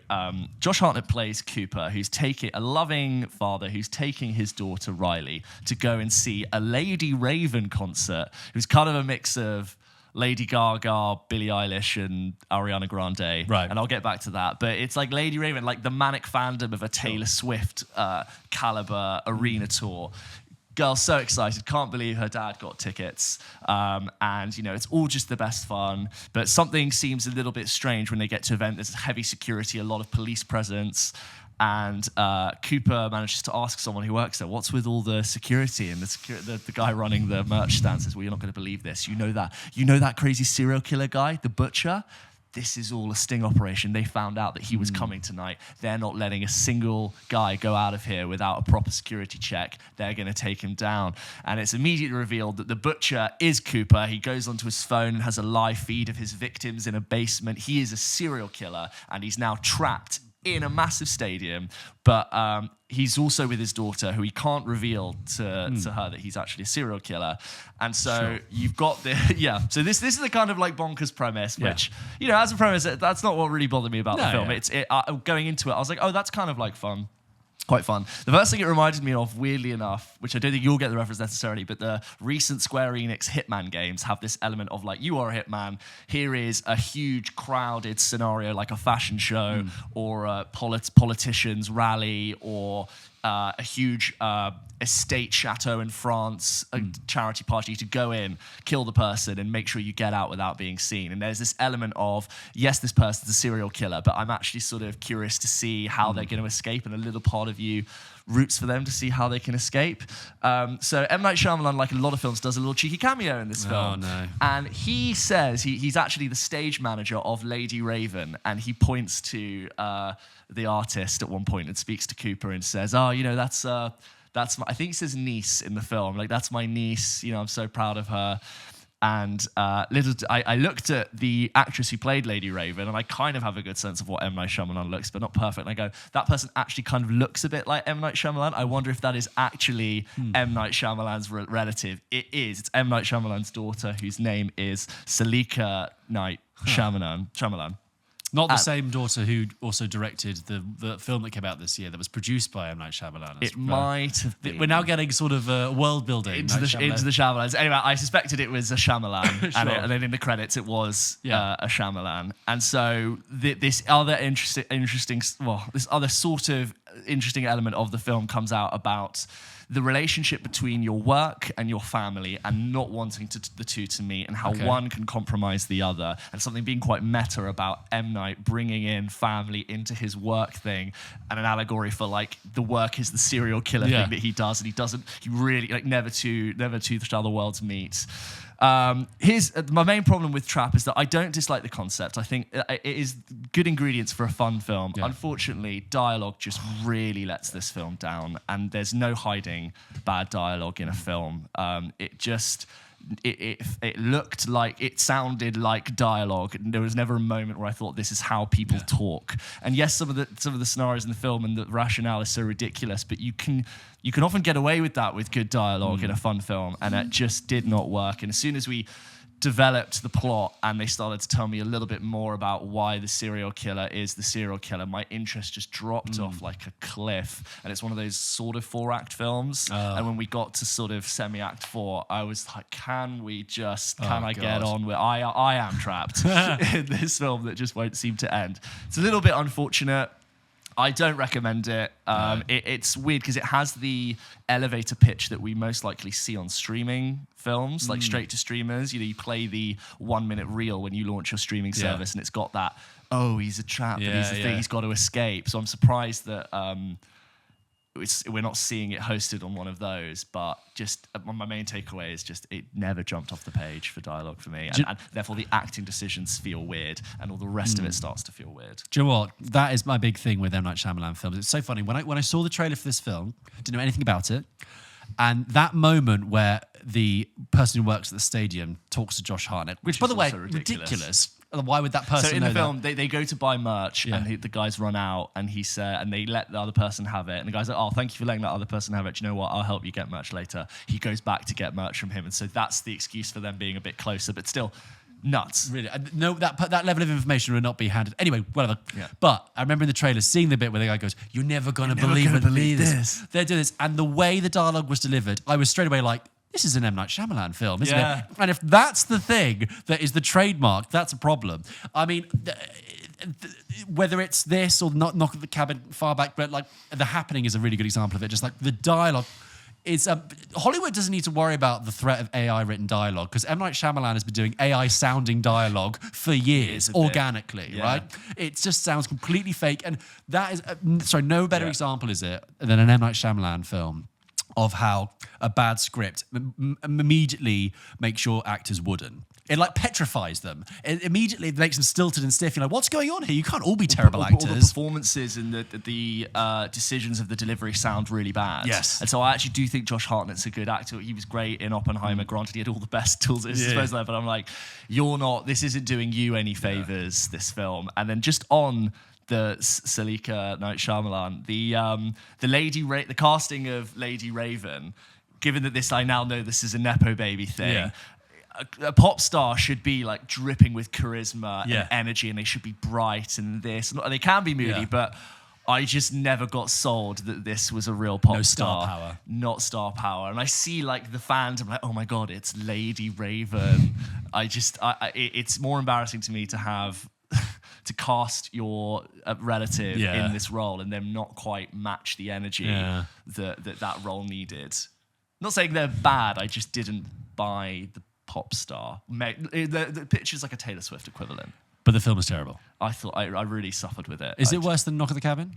Josh Hartnett plays Cooper, who's a loving father who's taking his daughter Riley to go and see a Lady Raven concert, who's kind of a mix of Lady Gaga, Billie Eilish, and Ariana Grande. Right. And I'll get back to that. But it's like Lady Raven, like the manic fandom of a Taylor Swift caliber arena tour. Girl's so excited, can't believe her dad got tickets. And, you know, it's all just the best fun. But something seems a little bit strange when they get to event. There's heavy security, a lot of police presence. And Cooper manages to ask someone who works there, what's with all the security? And the guy running the merch stand says, well, you're not going to believe this. You know that crazy serial killer guy, the butcher? This is all a sting operation. They found out that he was coming tonight. They're not letting a single guy go out of here without a proper security check. They're going to take him down. And it's immediately revealed that the butcher is Cooper. He goes onto his phone and has a live feed of his victims in a basement. He is a serial killer, and he's now trapped in a massive stadium, but he's also with his daughter, who he can't reveal to her that he's actually a serial killer. And so you've got the So this is the kind of like bonkers premise, which, you know, as a premise, that's not what really bothered me about the film. Going into it, I was like, oh, that's kind of like fun. Quite fun. The first thing it reminded me of, weirdly enough, which I don't think you'll get the reference necessarily, but the recent Square Enix Hitman games have this element of like, you are a hitman, here is a huge crowded scenario like a fashion show or a politician's rally or a huge estate chateau in France, a charity party, to go in, kill the person, and make sure you get out without being seen. And there's this element of, yes, this person's a serial killer, but I'm actually sort of curious to see how they're going to escape, and a little part of you roots for them to see how they can escape. So M. Night Shyamalan, like a lot of films, does a little cheeky cameo in this film. Oh, no. And he says he's actually the stage manager of Lady Raven, and he points to the artist at one point and speaks to Cooper and says, oh, you know, that's my, I think he says niece in the film. Like, that's my niece, you know, I'm so proud of her. And I looked at the actress who played Lady Raven, and I kind of have a good sense of what M. Night Shyamalan looks, but not perfect. And I go, that person actually kind of looks a bit like M. Night Shyamalan. I wonder if that is actually M. Night Shyamalan's relative. It is. It's M. Night Shyamalan's daughter, whose name is Salika Night Shyamalan. Not the same daughter who also directed the film that came out this year that was produced by M. Night Shyamalan. It might have been. We're now getting sort of world building into the Shyamalans. Anyway, I suspected it was a Shyamalan, and then in the credits it was a Shyamalan. And so this other sort of interesting element of the film comes out about the relationship between your work and your family, and not wanting the two to meet, and how one can compromise the other, and something being quite meta about M. Night bringing in family into his work thing, and an allegory for like the work is the serial killer thing that he does, and he really like never two shall the worlds meet. My main problem with Trap is that I don't dislike the concept. I think it is good ingredients for a fun film. Yeah. Unfortunately, dialogue just really lets this film down, and there's no hiding bad dialogue in a film. It looked like, it sounded like dialogue. There was never a moment where I thought this is how people talk. And yes, some of the scenarios in the film and the rationale is so ridiculous, but you can often get away with that with good dialogue in a fun film, and it just did not work. And as soon as we developed the plot and they started to tell me a little bit more about why the serial killer is the serial killer, my interest just dropped off like a cliff. And it's one of those sort of 4-act films. And when we got to sort of semi-act 4, I was like, can I get on with, I am trapped in this film that just won't seem to end. It's a little bit unfortunate. I don't recommend it. It's weird because it has the elevator pitch that we most likely see on streaming films, like straight to streamers. You know, you play the 1-minute reel when you launch your streaming service, and it's got that, oh, he's a trap, and he's the thing he's got to escape. So I'm surprised that we're not seeing it hosted on one of those. But just my main takeaway is just it never jumped off the page for dialogue for me, and therefore the acting decisions feel weird, and all the rest of it starts to feel weird. Do you know what? That is my big thing with M. Night Shyamalan films. It's so funny. When I saw the trailer for this film, I didn't know anything about it. And that moment where the person who works at the stadium talks to Josh Hartnett, which by is the way, also ridiculous. Why would that person So in know the film, that? they go to buy merch and the guys run out and he said, and they let the other person have it. And the guy's like, oh, thank you for letting that other person have it. Do you know what? I'll help you get merch later. He goes back to get merch from him. And so that's the excuse for them being a bit closer, but still nuts. Really? No, that level of information would not be handed. Anyway, whatever. Yeah. But I remember in the trailer seeing the bit where the guy goes, you're never going to believe this. They're doing this. And the way the dialogue was delivered, I was straight away like, this is an M. Night Shyamalan film, isn't it? And if that's the thing that is the trademark, that's a problem. I mean, whether it's this or not Knock at the Cabin far back, but like The Happening is a really good example of it. Just like the dialogue is... Hollywood doesn't need to worry about the threat of AI written dialogue because M. Night Shyamalan has been doing AI sounding dialogue for years, organically, right? It just sounds completely fake. And that is... no better example is it than an M. Night Shyamalan film of how a bad script immediately makes your actors wooden. It like petrifies them. It immediately makes them stilted and stiff. You're like, what's going on here? You can't all be terrible actors. All the performances and the decisions of the delivery sound really bad. Yes. And so I actually do think Josh Hartnett's a good actor. He was great in Oppenheimer. Granted, he had all the best tools at his disposal, but I'm like, this isn't doing you any favors, this film. And then just on the Salika Night Shyamalan, the casting of Lady Raven, given that I now know this is a Nepo baby thing. Yeah. A pop star should be like dripping with charisma and energy, and they should be bright and this. They can be moody, but I just never got sold that this was a real pop star. Power. Not star power. And I see like the fans, I'm like, oh my God, it's Lady Raven. It's more embarrassing to me to have to cast your relative in this role and them not quite match the energy that role needed. Not saying they're bad, I just didn't buy the pop star. The picture's like a Taylor Swift equivalent. But the film is terrible. I thought I really suffered with it. Is it worse than Knock at the Cabin?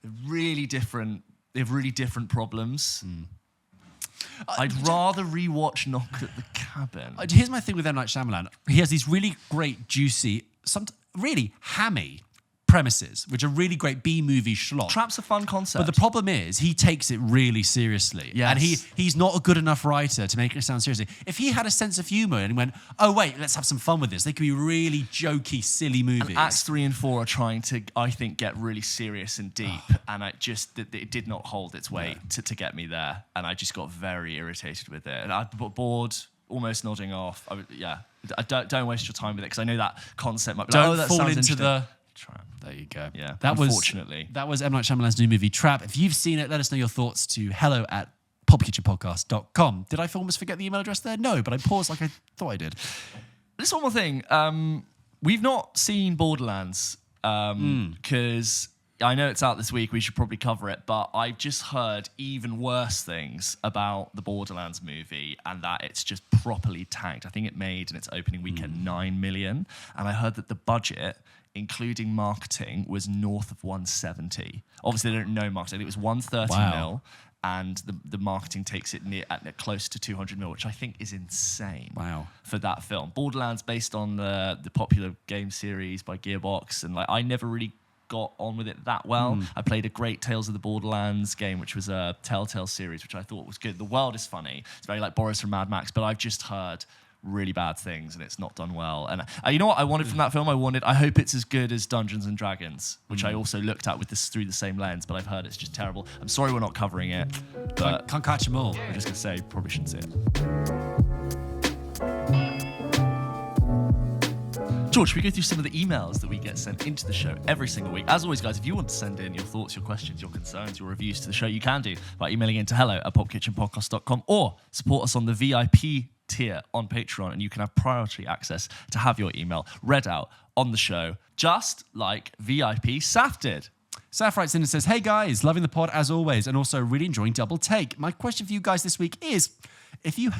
They're really different. They have really different problems. I'd rather rewatch Knock at the Cabin. Here's my thing with M. Night Shyamalan. He has these really great, juicy, really hammy premises, which are really great B-movie schlock. Trap's a fun concept. But the problem is, he takes it really seriously. Yes. And he's not a good enough writer to make it sound seriously. If he had a sense of humour and went, oh, wait, let's have some fun with this, they could be really jokey, silly movies. And Acts 3 and 4 are trying to, I think, get really serious and deep. And it did not hold its weight to get me there. And I just got very irritated with it. And I got bored, almost nodding off. Don't waste your time with it, because I know that concept might be Don't like, that fall sounds into the Trap. There you go. Yeah, that unfortunately. That was M. Night Shyamalan's new movie, Trap. If you've seen it, let us know your thoughts to hello@popkitchenpodcast.com. Did I almost forget the email address there? No, but I paused like I thought I did. This one more thing. We've not seen Borderlands because I know it's out this week. We should probably cover it, but I've just heard even worse things about the Borderlands movie and that it's just properly tanked. I think it made in its opening weekend 9 million, and I heard that the budget, including marketing, was north of 170. Obviously, they don't know marketing. It was 130 mil, and the marketing takes it at close to 200 mil, which I think is insane. Wow. For that film. Borderlands, based on the popular game series by Gearbox, and I never really got on with it that well. I played a great Tales of the Borderlands game, which was a Telltale series, which I thought was good. The world is funny. It's very like Boris from Mad Max, but I've just heard really bad things and it's not done well. And you know what I wanted from that film? I hope it's as good as Dungeons and Dragons, which I also looked at with this through the same lens, but I've heard it's just terrible. I'm sorry we're not covering it, but Can't catch them all. I'm just gonna say probably shouldn't see it. George, should we go through some of the emails that we get sent into the show every single week? As always, guys, if you want to send in your thoughts, your questions, your concerns, your reviews to the show, you can do by emailing in to hello@popkitchenpodcast.com or support us on the VIP tier on Patreon, and you can have priority access to have your email read out on the show, just like VIP Saf did. Saf writes in and says, hey guys, loving the pod as always, and also really enjoying Double Take. My question for you guys this week is, if you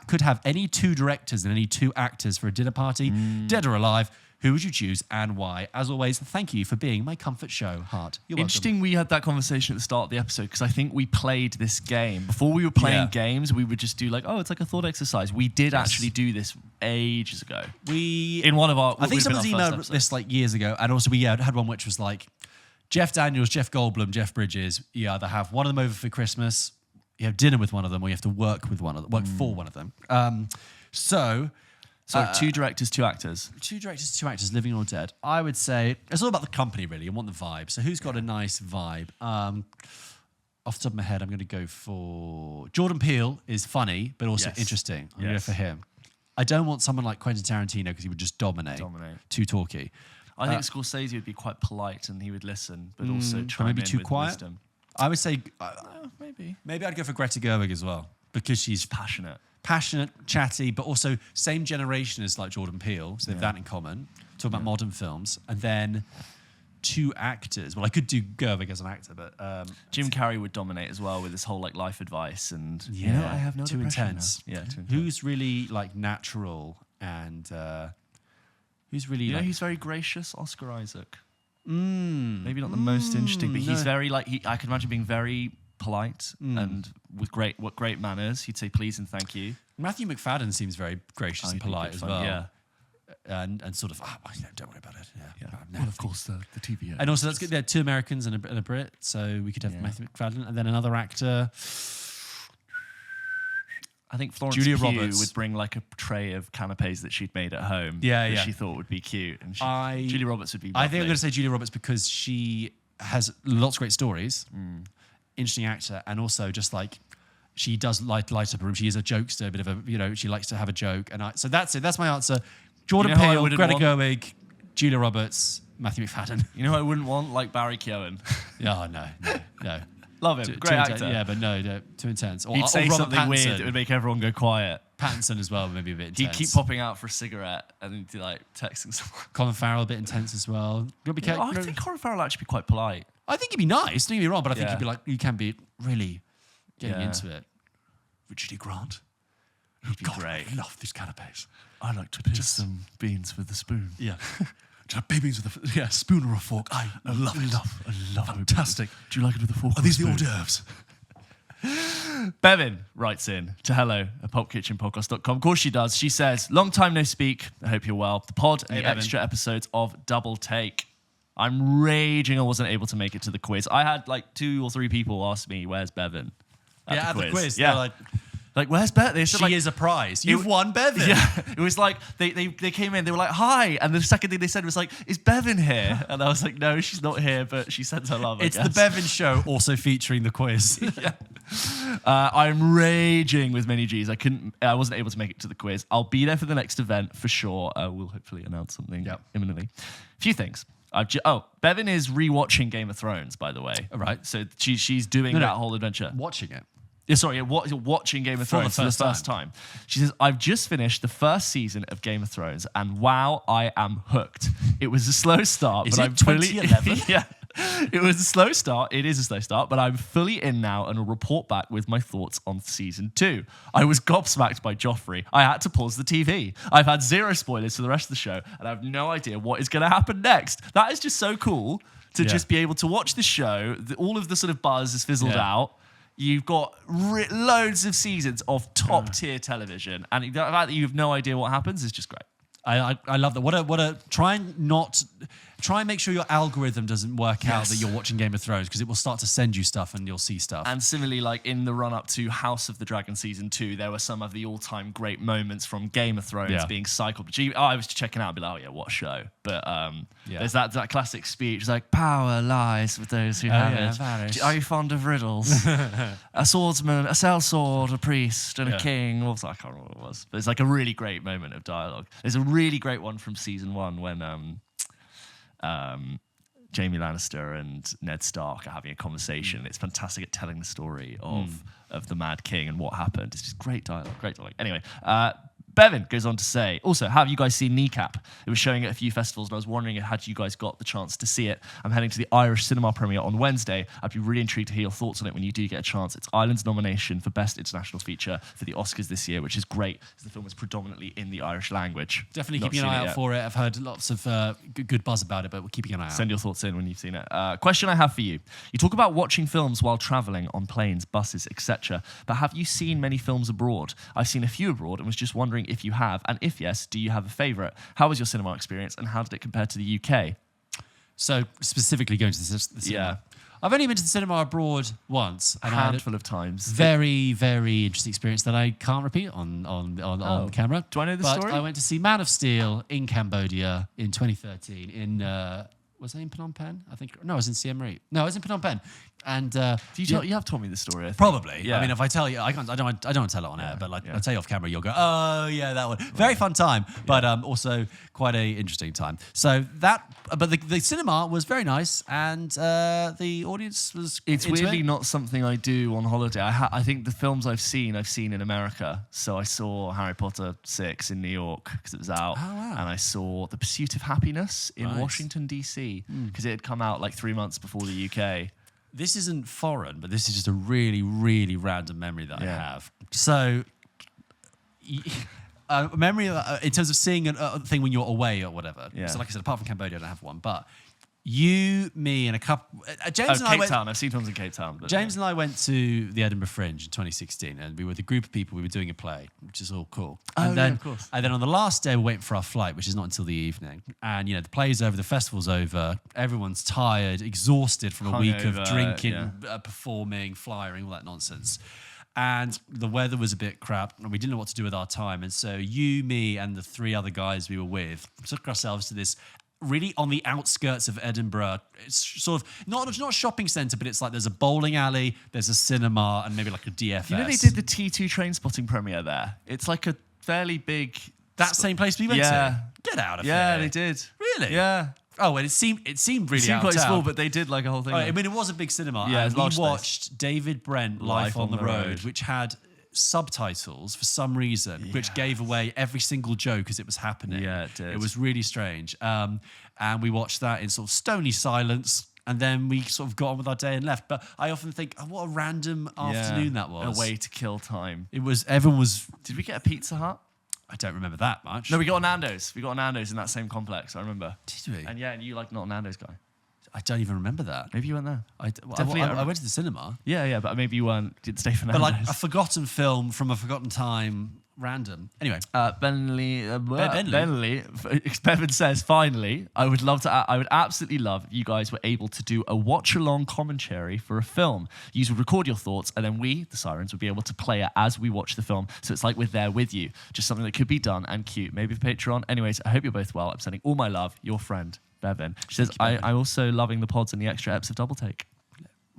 could have any two directors and any two actors for a dinner party, dead or alive, who would you choose and why? As always, thank you for being my comfort show, Heart. You're Interesting welcome. We had that conversation at the start of the episode, because I think we played this game. Before we were playing games, we would just do like, it's like a thought exercise. We did actually do this ages ago. In one of our... I think someone's emailed this like years ago, and also we had one which was like, Jeff Daniels, Jeff Goldblum, Jeff Bridges, you either have one of them over for Christmas you have dinner with one of them, or you have to work with work for one of them. So 2 directors, 2 actors. 2 directors, 2 actors, living or dead. I would say it's all about the company, really. You want the vibe. So who's got a nice vibe? Off the top of my head, I'm going to go for Jordan Peele. Is funny, but also interesting. I'm going to go for him. I don't want someone like Quentin Tarantino because he would just dominate. Too talky. I think Scorsese would be quite polite and he would listen, but also try maybe in too with quiet. wisdom. I would say Maybe I'd go for Greta Gerwig as well because she's passionate, chatty, but also same generation as like Jordan Peele, so they have that in common. Talk about modern films, and then 2 actors. Well, I could do Gerwig as an actor, but Jim Carrey would dominate as well with his whole like life advice and I have no too depression intense. now. Yeah, too intense. Who's really like natural and who's really like, who's very gracious? Oscar Isaac. Maybe not the most interesting, but he's very like I can imagine being very polite and with great manners. He'd say please and thank you. Matthew McFadden seems very gracious and polite as well. Yeah. And sort of, don't worry about it. Yeah. Well, of course, the TV. And also, that's good. There are 2 Americans and a Brit, so we could have Matthew McFadden and then another actor. I think Florence Julia Pugh Roberts would bring like a tray of canapes that she'd made at home. Yeah. She thought would be cute, and Julia Roberts would be. I think I'm lovely. going to say Julia Roberts because she has lots of great stories, interesting actor, and also just like she does light up a room. She is a jokester, a bit of a she likes to have a joke, and so that's it. That's my answer. Jordan Peele, Greta Gerwig, Julia Roberts, Matthew McFadden. You know who I wouldn't want? Like Barry Keoghan. Oh, no. Love him. Great actor. Yeah, but no, too intense. He'd say Robert something Pattinson. weird that would make everyone go quiet. Pattinson as well, maybe a bit intense. He'd keep popping out for a cigarette and he'd be like texting someone. Colin Farrell, a bit intense as well. I think Colin Farrell would actually be quite polite. I think he'd be nice, don't get me wrong, but I think he'd be like, you can be really getting into it. Richard E. Grant. He'd be great. I love these canapes. I like to pick some beans with a spoon. Yeah. Beans with a spoon or a fork. I love it. I love Fantastic. Do you like it with a fork? Are these the hors d'oeuvres? Bevan writes in to hello@pulpkitchenpodcast.com. Of course she does. She says, long time no speak. I hope you're well. The pod and the Bevan. extra episodes of Double Take. I'm raging I wasn't able to make it to the quiz. I had like 2 or 3 people ask me, where's Bevan? At the quiz. Yeah. Like, where's Bevan? She is a prize. You've won Bevan. Yeah. It was like, they came in, they were like, hi. And the second thing they said was like, is Bevan here? And I was like, no, she's not here, but she sends her love, It's the Bevan show, also featuring the quiz. I'm raging with many G's. I wasn't able to make it to the quiz. I'll be there for the next event for sure. We'll hopefully announce something imminently. Few things. Bevan is rewatching Game of Thrones, by the way. All right. So she's doing that whole adventure. Watching it. Yeah, sorry, watching Game of Thrones for the first time. She says, I've just finished the first season of Game of Thrones, and wow, I am hooked. It was a slow start, Is but it I'm fully 2011? Yeah. It was a slow start. It is a slow start, but I'm fully in now and will report back with my thoughts on season 2. I was gobsmacked by Joffrey. I had to pause the TV. I've had 0 spoilers for the rest of the show, and I have no idea what is going to happen next. That is just so cool to just be able to watch the show. All of the sort of buzz has fizzled out. You've got loads of seasons of top tier television, and the fact that you have no idea what happens is just great. I love that. What a try and make sure your algorithm doesn't work out that you're watching Game of Thrones, because it will start to send you stuff and you'll see stuff. And similarly, like in the run up to House of the Dragon season 2, there were some of the all time great moments from Game of Thrones being cycled. I was checking out and be like, oh yeah, what a show. But there's that classic speech. It's like, power lies with those who have it. Varys. Are you fond of riddles? A swordsman, a sellsword, a priest, and a king. What was that? I can't remember what it was. But it's like a really great moment of dialogue. There's a really great one from season 1 when Jaime Lannister and Ned Stark are having a conversation. It's fantastic at telling the story of the Mad King and what happened. It's just great dialogue, Anyway, Bevan goes on to say, also, have you guys seen Kneecap? It was showing at a few festivals, and I was wondering had you guys got the chance to see it. I'm heading to the Irish cinema premiere on Wednesday. I'd be really intrigued to hear your thoughts on it when you do get a chance. It's Ireland's nomination for Best International Feature for the Oscars this year, which is great, because the film is predominantly in the Irish language. Definitely Not keeping an seen eye it out for it. I've heard lots of good buzz about it, but we're keeping an eye out. Send your thoughts in when you've seen it. Question I have for you. You talk about watching films while traveling on planes, buses, etc. But have you seen many films abroad? I've seen a few abroad and was just wondering if you have, and if yes, do you have a favourite? How was your cinema experience and how did it compare to the UK? So specifically going to the cinema. I've only been to the cinema abroad once. A handful of times. Very, very interesting experience that I can't repeat on camera. Do I know the story? I went to see Man of Steel in Cambodia in 2013 in... was I in Phnom Penh? I think no, I was in Siem Reap. No, I was in Phnom Penh, and you have told me the story. I think. Probably. Yeah. I mean, if I tell you, I don't want to tell it on air, but I'll tell you off camera. You'll go, oh yeah, that one. Very fun time, but also quite a interesting time. So but the cinema was very nice, and the audience was. It's weirdly not something I do on holiday. I think the films I've seen in America. So I saw Harry Potter 6 in New York because it was out, and I saw The Pursuit of Happiness in Washington DC because it had come out like 3 months before the UK. This isn't foreign, but this is just a really, really random memory that I have. So, a memory in terms of seeing a thing when you're away or whatever. Yeah. So, like I said, apart from Cambodia, I don't have one. But you, me, and a couple... James and I Cape Town. I've seen films in Cape Town. But James and I went to the Edinburgh Fringe in 2016, and we were with a group of people. We were doing a play, which is all cool. And then, of course. And then on the last day, we're waiting for our flight, which is not until the evening. And, the play's over, the festival's over. Everyone's tired, exhausted from a week of drinking, performing, flyering, all that nonsense. And the weather was a bit crap, and we didn't know what to do with our time. And so you, me, and the 3 other guys we were with took ourselves to this really on the outskirts of Edinburgh. It's sort of not a shopping centre, but it's like there's a bowling alley, there's a cinema, and maybe like a DFS. You know they did the T2 Train Spotting premiere there. It's like a fairly big... That same place we went to? Get out of here. Yeah, they did. Really? Yeah. Oh, and it seemed really it seemed out quite of town. small, but they did like a whole thing. I mean, it was a big cinema. Yeah, and we watched David Brent Life on the Road, which had subtitles for some reason, which gave away every single joke as it was happening. Yeah, it did. It was really strange. And we watched that in sort of stony silence. And then we sort of got on with our day and left. But I often think, what a random afternoon that was. A way to kill time. Everyone was... Did we get a Pizza Hut? I don't remember that much. No, we got a Nando's. We got a Nando's in that same complex, I remember. Did we? And you like not a Nando's guy. I don't even remember that. Maybe you weren't there. I went to the cinema. Yeah, but maybe you didn't stay for Nando's. But like a forgotten film from a forgotten time, random. Anyway. Bevan says, finally, I would absolutely love if you guys were able to do a watch-along commentary for a film. You would record your thoughts, and then we, the Sirens, would be able to play it as we watch the film. So it's like we're there with you. Just something that could be done and cute. Maybe for Patreon. Anyways, I hope you're both well. I'm sending all my love. Your friend, Bevan. She says, I'm also loving the pods and the extra eps of Double Take.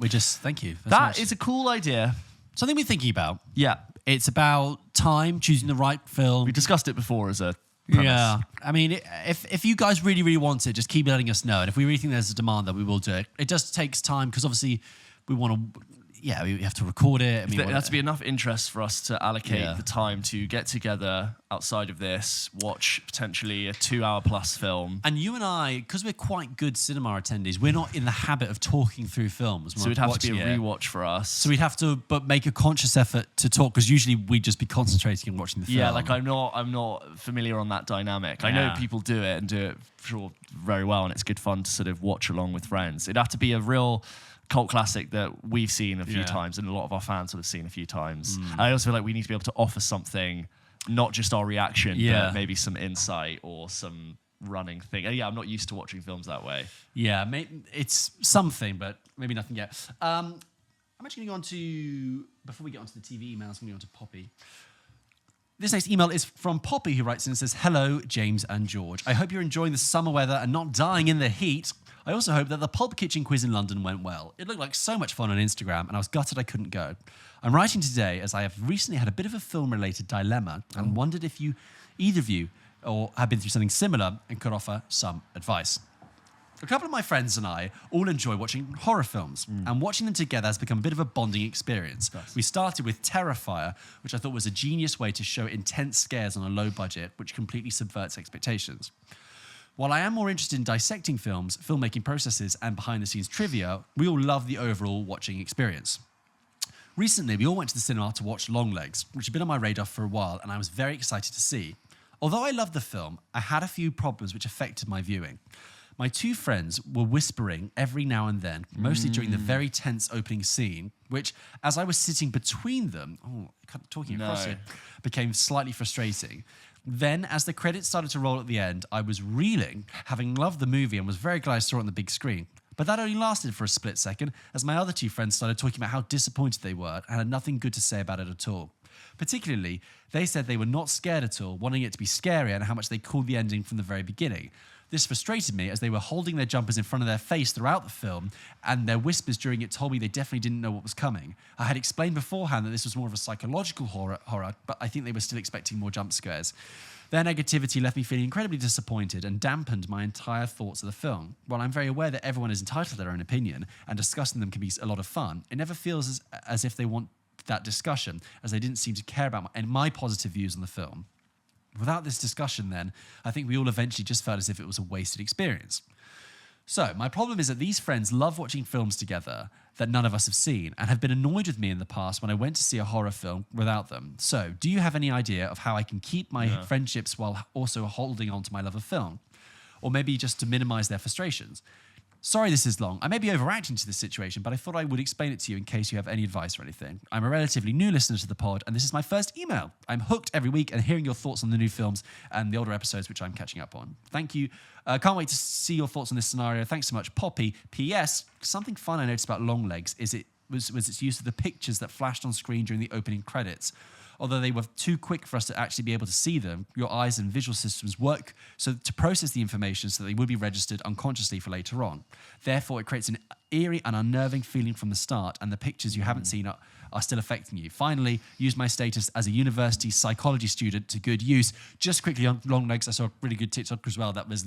Thank you. That is a cool idea. Something we're thinking about. Yeah. It's about time, choosing the right film. We discussed it before as a premise. Yeah. I mean, if you guys really, really want it, just keep letting us know. And if we really think there's a demand, that we will do it. It just takes time because obviously we want to... Yeah, we have to record it. There has to be enough interest for us to allocate the time to get together outside of this, watch potentially a 2-hour plus film. And you and I, because we're quite good cinema attendees, we're not in the habit of talking through films. So it'd have to be a rewatch for us. So we'd have to make a conscious effort to talk, because usually we'd just be concentrating on watching the film. Yeah, like I'm not familiar on that dynamic. Yeah. I know people do it and do it very well, and it's good fun to sort of watch along with friends. It'd have to be a real cult classic that we've seen a few times and a lot of our fans would have seen a few times. And I also feel like we need to be able to offer something, not just our reaction, but maybe some insight or some running thing. And I'm not used to watching films that way. Yeah, it's something, but maybe nothing yet. I'm actually going to go on to, before we get onto the TV emails, I'm going to go on to Poppy. This next email is from Poppy, who writes in and says, "Hello, James and George. I hope you're enjoying the summer weather and not dying in the heat. I also hope that the Pulp Kitchen quiz in London went well. It looked like so much fun on Instagram, and I was gutted I couldn't go. I'm writing today as I have recently had a bit of a film-related dilemma and wondered if either of you or have been through something similar and could offer some advice. A couple of my friends and I all enjoy watching horror films, and watching them together has become a bit of a bonding experience. Nice. We started with Terrifier, which I thought was a genius way to show intense scares on a low budget, which completely subverts expectations. While I am more interested in dissecting films, filmmaking processes, and behind-the-scenes trivia, we all love the overall watching experience. Recently, we all went to the cinema to watch Longlegs, which had been on my radar for a while, and I was very excited to see. Although I loved the film, I had a few problems which affected my viewing. My two friends were whispering every now and then, mostly during the very tense opening scene, which, as I was sitting between them, talking across it, became slightly frustrating. Then, as the credits started to roll at the end, I was reeling, having loved the movie and was very glad I saw it on the big screen. But that only lasted for a split second, as my other two friends started talking about how disappointed they were and had nothing good to say about it at all. Particularly, they said they were not scared at all, wanting it to be scarier, and how much they called the ending from the very beginning. This frustrated me, as they were holding their jumpers in front of their face throughout the film, and their whispers during it told me they definitely didn't know what was coming. I had explained beforehand that this was more of a psychological horror, but I think they were still expecting more jump scares. Their negativity left me feeling incredibly disappointed and dampened my entire thoughts of the film. While I'm very aware that everyone is entitled to their own opinion, and discussing them can be a lot of fun, it never feels as if they want that discussion, as they didn't seem to care about my positive views on the film. Without this discussion, then, I think we all eventually just felt as if it was a wasted experience. So, my problem is that these friends love watching films together that none of us have seen, and have been annoyed with me in the past when I went to see a horror film without them. So, do you have any idea of how I can keep my friendships while also holding on to my love of film? Or maybe just to minimize their frustrations? Sorry this is long. I may be overreacting to this situation, but I thought I would explain it to you in case you have any advice or anything. I'm a relatively new listener to the pod, and this is my first email. I'm hooked every week and hearing your thoughts on the new films and the older episodes, which I'm catching up on. Thank you. Can't wait to see your thoughts on this scenario. Thanks so much, Poppy. P.S. Something fun I noticed about Long Legs was its use of the pictures that flashed on screen during the opening credits. Although they were too quick for us to actually be able to see them, your eyes and visual systems work so to process the information so that they would be registered unconsciously for later on. Therefore, it creates an eerie and unnerving feeling from the start, and the pictures you haven't seen are still affecting you. Finally, use my status as a university psychology student to good use. Just quickly on Long Legs, I saw a really good TikTok as well. That was,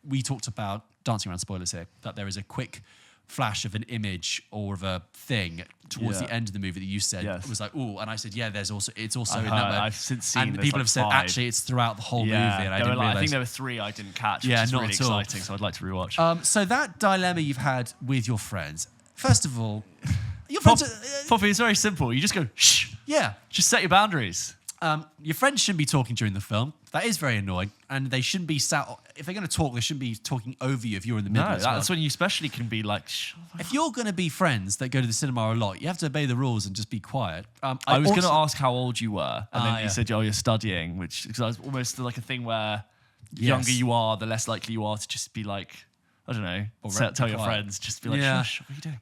we talked about, dancing around spoilers here, that there is a quick flash of an image or of a thing towards the end of the movie that you said was like, ooh, and I said, yeah, it's also in that moment. I've since seen, and people have said 5. actually it's throughout the whole movie, and I didn't realize. I think there were 3 I didn't catch, which is not really at all. exciting, so I'd like to rewatch. So that dilemma you've had with your friends, first of all, your friends Poppy, it's very simple. You just go, shh. Yeah. Just set your boundaries. Your friends shouldn't be talking during the film. That is very annoying. And they shouldn't be if they're going to talk, they shouldn't be talking over you if you're in the middle. No, that's when you especially can be like, shh. If you're going to be friends that go to the cinema a lot, you have to obey the rules and just be quiet. I was going to ask how old you were. And then you said, oh, you're studying, because I was almost like a thing where the younger you are, the less likely you are to just be like, I don't know, tell your friends, just be like, shush, what are you doing?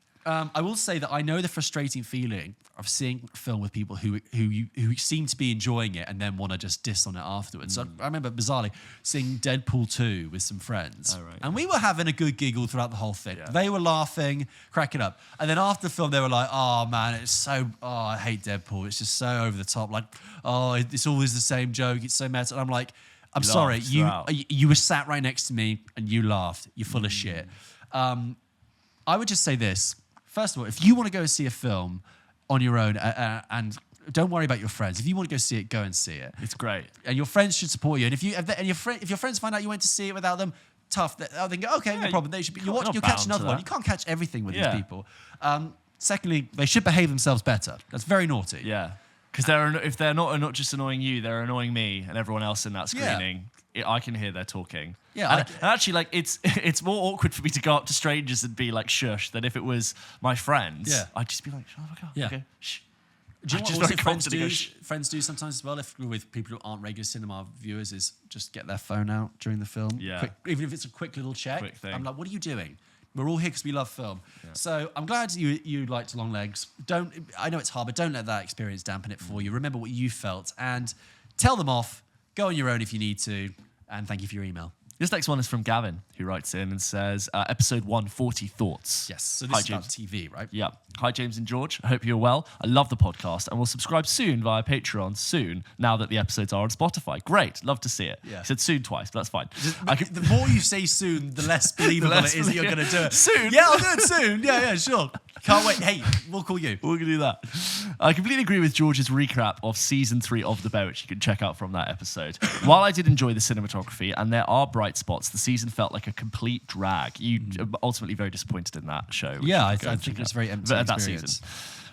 I will say that I know the frustrating feeling of seeing a film with people who seem to be enjoying it and then want to just diss on it afterwards. So I remember bizarrely seeing Deadpool 2 with some friends. Oh, right. And we were having a good giggle throughout the whole thing. Yeah. They were laughing, cracking up. And then after the film, they were like, oh man, I hate Deadpool. It's just so over the top. Like, oh, it's always the same joke. It's so meta. And I'm like, I'm sorry. You were sat right next to me and you laughed. You're full of shit. I would just say this. First of all, if you want to go see a film on your own and don't worry about your friends. If you want to go see it, go and see it. It's great. And your friends should support you. And if your friends find out you went to see it without them, tough. They'll think, okay, no problem. They should be. You'll catch another one. You can't catch everything with these people. Secondly, they should behave themselves better. That's very naughty. Yeah. Because if they're not just annoying you, they're annoying me and everyone else in that screening. I can hear they're talking. Yeah, and actually, like it's more awkward for me to go up to strangers and be like shush than if it was my friends. Yeah, I'd just be like, shut the fuck up. Yeah. Okay. Shh. Do you know what friends do sometimes as well? If with people who aren't regular cinema viewers, is just get their phone out during the film. Yeah. Even if it's a quick little check. Quick thing. I'm like, what are you doing? We're all here because we love film. Yeah. So I'm glad you liked Long Legs. I know it's hard, but don't let that experience dampen it for you. Remember what you felt and tell them off. Go on your own if you need to. And thank you for your email. This next one is from Gavin, who writes in and says, episode 140 thoughts. Yes, so this is about TV, right? Yeah. Hi, James and George. I hope you're well. I love the podcast and will subscribe soon via Patreon soon, now that the episodes are on Spotify. Great. Love to see it. Yeah. He said soon twice, but that's fine. The more you say soon, the less believable it is that you're going to do it. Soon? Yeah, I'll do it soon. Yeah, sure. Can't wait. Hey, we'll call you. We're going to do that. I completely agree with George's recap of season 3 of The Bear, which you can check out from that episode. While I did enjoy the cinematography and there are bright spots, the season felt like a complete drag. You ultimately very disappointed in that show. Yeah, I think it's very empty that season.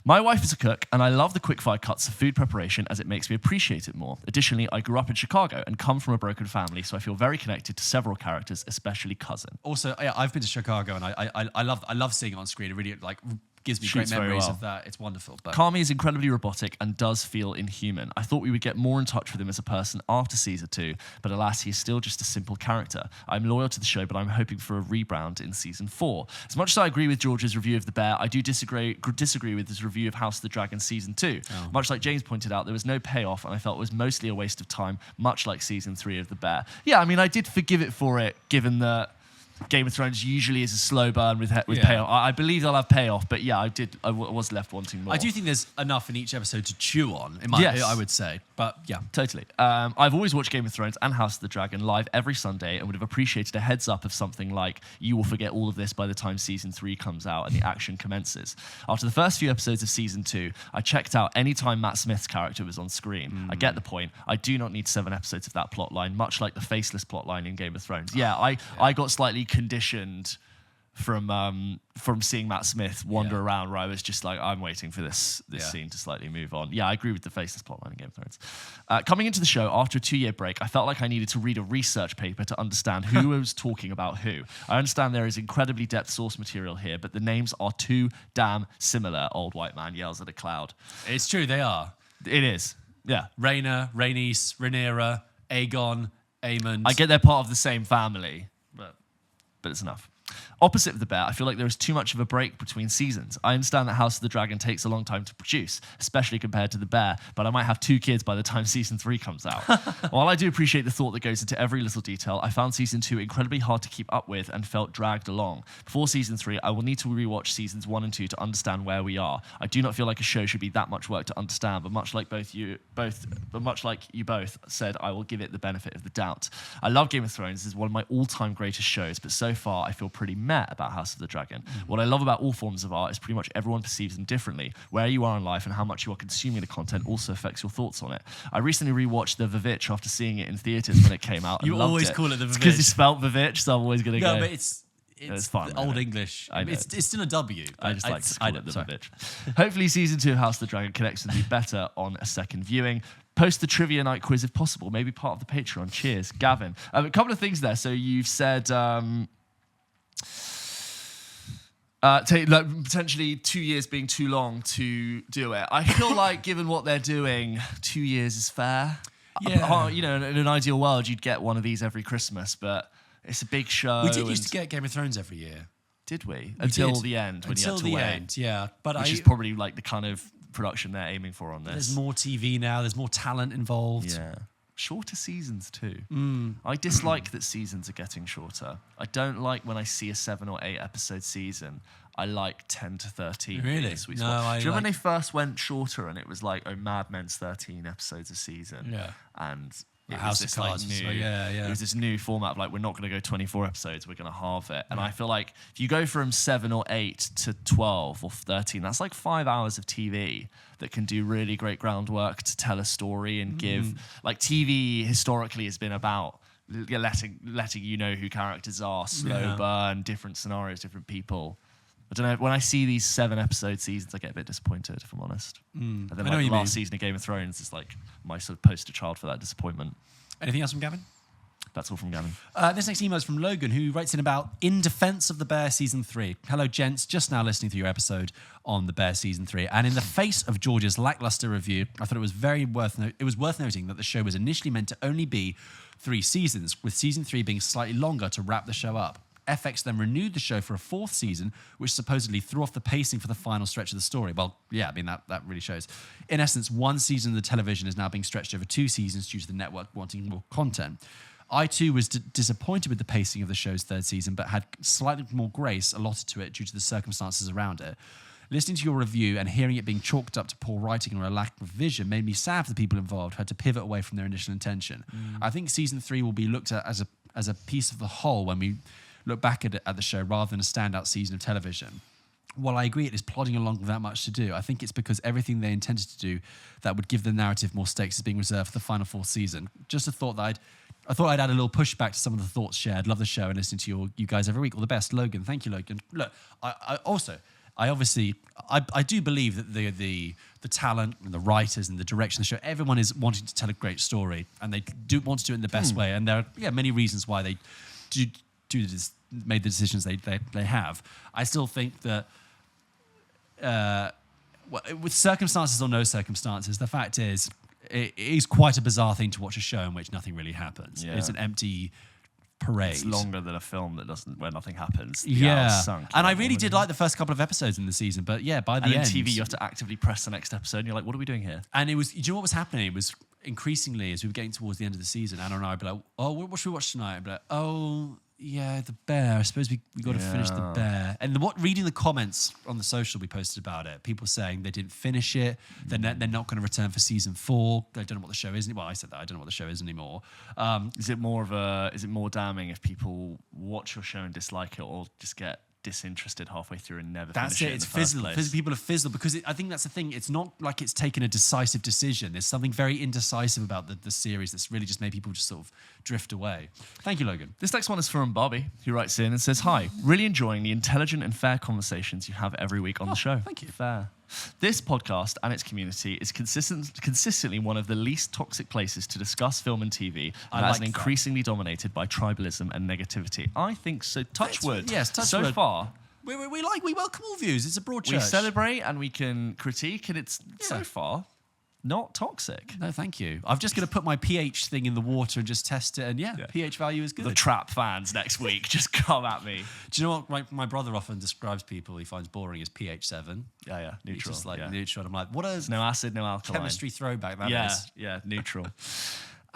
My wife is a cook, and I love the quick-fire cuts of food preparation as it makes me appreciate it more. Additionally, I grew up in Chicago and come from a broken family, so I feel very connected to several characters, especially Cousin. Also, yeah, I've been to Chicago, and I love seeing it on screen. It really gives me Shoots great very memories well. of that. It's wonderful. But Kami is incredibly robotic and does feel inhuman. I thought we would get more in touch with him as a person after season 2, but alas, he is still just a simple character. I'm loyal to the show, but I'm hoping for a rebound in season 4. As much as I agree with George's review of The Bear, I do disagree with his review of House of the Dragon season 2. Oh. Much like James pointed out, there was no payoff, and I felt it was mostly a waste of time, much like season 3 of The Bear. Yeah, I mean, I did forgive it for it, given that Game of Thrones usually is a slow burn with payoff. I believe they'll have payoff, but yeah, I was left wanting more. I do think there's enough in each episode to chew on, Yes. I would say. But yeah. Totally. I've always watched Game of Thrones and House of the Dragon live every Sunday and would have appreciated a heads up of something like, you will forget all of this by the time season 3 comes out and the action commences. After the first few episodes of season 2, I checked out any time Matt Smith's character was on screen. I get the point. I do not need 7 episodes of that plot line, much like the faceless plot line in Game of Thrones. Yeah, I got slightly conditioned from seeing Matt Smith wander around, where I was just like, I'm waiting for this scene to slightly move on. Yeah, I agree with the faceless plotline in Game of Thrones. Coming into the show after a 2-year break, I felt like I needed to read a research paper to understand who was talking about who. I understand there is incredibly depth source material here, but the names are too damn similar, old white man yells at a cloud. It's true, they are. It is, yeah. Rhaena, Rhaenys, Rhaenyra, Aegon, Aemond. I get they're part of the same family, but it's enough. Opposite of The Bear, I feel like there is too much of a break between seasons. I understand that House of the Dragon takes a long time to produce, especially compared to The Bear, but I might have 2 kids by the time season 3 comes out. While I do appreciate the thought that goes into every little detail, I found season 2 incredibly hard to keep up with and felt dragged along. Before season 3, I will need to rewatch seasons 1 and 2 to understand where we are. I do not feel like a show should be that much work to understand, but much like you both said, I will give it the benefit of the doubt. I love Game of Thrones. This is one of my all-time greatest shows, but so far I feel pretty meh about House of the Dragon. What I love about all forms of art is pretty much everyone perceives them differently. Where you are in life and how much you are consuming the content also affects your thoughts on it. I recently rewatched The Vivitch after seeing it in theatres when it came out. You and loved always it. call it The It's because Vivitch. you spelt Vivitch, so I'm always going to go. No, but it's fun, old isn't it? English. I know. It's still a W. I just like to I call know, it The sorry. Vivitch. Hopefully season 2 of House of the Dragon connects with you better on a second viewing. Post the trivia night quiz if possible. Maybe part of the Patreon. Cheers. Gavin. A couple of things there. So you've said... potentially 2 years being too long to do it. I feel like, given what they're doing, 2 years is fair. Yeah. In an ideal world, you'd get one of these every Christmas, but it's a big show. We did used to get Game of Thrones every year. Did we? Until did. the end, when Until you had to the wait. end, yeah. But Which is probably like the kind of production they're aiming for on this. there's more TV now. There's more talent involved. Yeah. Shorter seasons too. I dislike that seasons are getting shorter. I don't like when I see a 7 or 8 episode season. I like 10 to 13. Really? The sweet No, spot. I Do you remember when like- they first went shorter and it was like, Mad Men's 13 episodes a season? Yeah. And it was House of this like Cards was new, like, yeah. It was this new format of like, we're not going to go 24 episodes, we're going to halve it. And I feel like if you go from 7 or 8 to 12 or 13, that's like 5 hours of TV that can do really great groundwork to tell a story and give, like TV historically has been about letting you know who characters are, slow burn, different scenarios, different people. I don't know, when I see these 7 episode seasons, I get a bit disappointed, if I'm honest. And then I know like what the you mean. last season of Game of Thrones is like my sort of poster child for that disappointment. Anything else from Gavin? That's all from Gavin. This next email is from Logan, who writes in about In Defense of the Bear Season 3. Hello, gents. Just now listening to your episode on the Bear Season 3. And in the face of George's lackluster review, I thought it was worth noting that the show was initially meant to only be 3 seasons, with Season 3 being slightly longer to wrap the show up. FX then renewed the show for a 4th season, which supposedly threw off the pacing for the final stretch of the story. Well, yeah, I mean, that really shows. In essence, 1 season of the television is now being stretched over 2 seasons due to the network wanting more content. I too was disappointed with the pacing of the show's 3rd season, but had slightly more grace allotted to it due to the circumstances around it. Listening to your review and hearing it being chalked up to poor writing or a lack of vision made me sad for the people involved who had to pivot away from their initial intention. I think season 3 will be looked at as a piece of the whole when we look back at the show rather than a standout season of television. While I agree it is plodding along without much to do, I think it's because everything they intended to do that would give the narrative more stakes is being reserved for the final 4th season. Just a thought that I thought I'd add a little pushback to some of the thoughts shared. Love the show and listening to you guys every week. All the best, Logan. Thank you, Logan. Look, I do believe that the talent and the writers and the direction of the show, everyone is wanting to tell a great story and they do want to do it in the best way. And there are many reasons why they made the decisions they have. I still think that with circumstances or no circumstances, the fact is, it is quite a bizarre thing to watch a show in which nothing really happens. Yeah. It's an empty parade. It's longer than a film where nothing happens. The Yeah, hour's sunk, and I really did like the first couple of episodes in the season, but yeah, by the and end, in TV you have to actively press the next episode, and you're like, what are we doing here? and it was. Do you know what was happening? It was increasingly as we were getting towards the end of the season, Anna and I would be like, "Oh, what should we watch tonight?" I'd be like, "Oh, yeah, The Bear. I suppose we got to finish The Bear." And reading the comments on the social we posted about it, people saying they didn't finish it, they're not going to return for season 4. They don't know what the show is. Well, I said that I don't know what the show is anymore. Is it more damning if people watch your show and dislike it, or just get disinterested halfway through and never finish it? It's fizzled. People have fizzled because I think that's the thing. It's not like it's taken a decisive decision. There's something very indecisive about the series that's really just made people just sort of drift away. Thank you, Logan. This next one is from Bobby, who writes in and says, "Hi, really enjoying the intelligent and fair conversations you have every week on the show." Thank you. Fair. This podcast and its community is consistently one of the least toxic places to discuss film and TV, and has increasingly dominated by tribalism and negativity. I think so. Touch wood. Yes, touch so wood. far, We welcome all views. It's a broad church. we celebrate and we can critique, and it's so far not toxic. No, thank you. I'm just going to put my pH thing in the water and just test it, and pH value is good. The trap fans next week just come at me. Do you know what my brother often describes people he finds boring as pH 7? Yeah, neutral. He's just like neutral. I'm like, what a no acid, no alkaline. chemistry throwback that is. Yeah, neutral.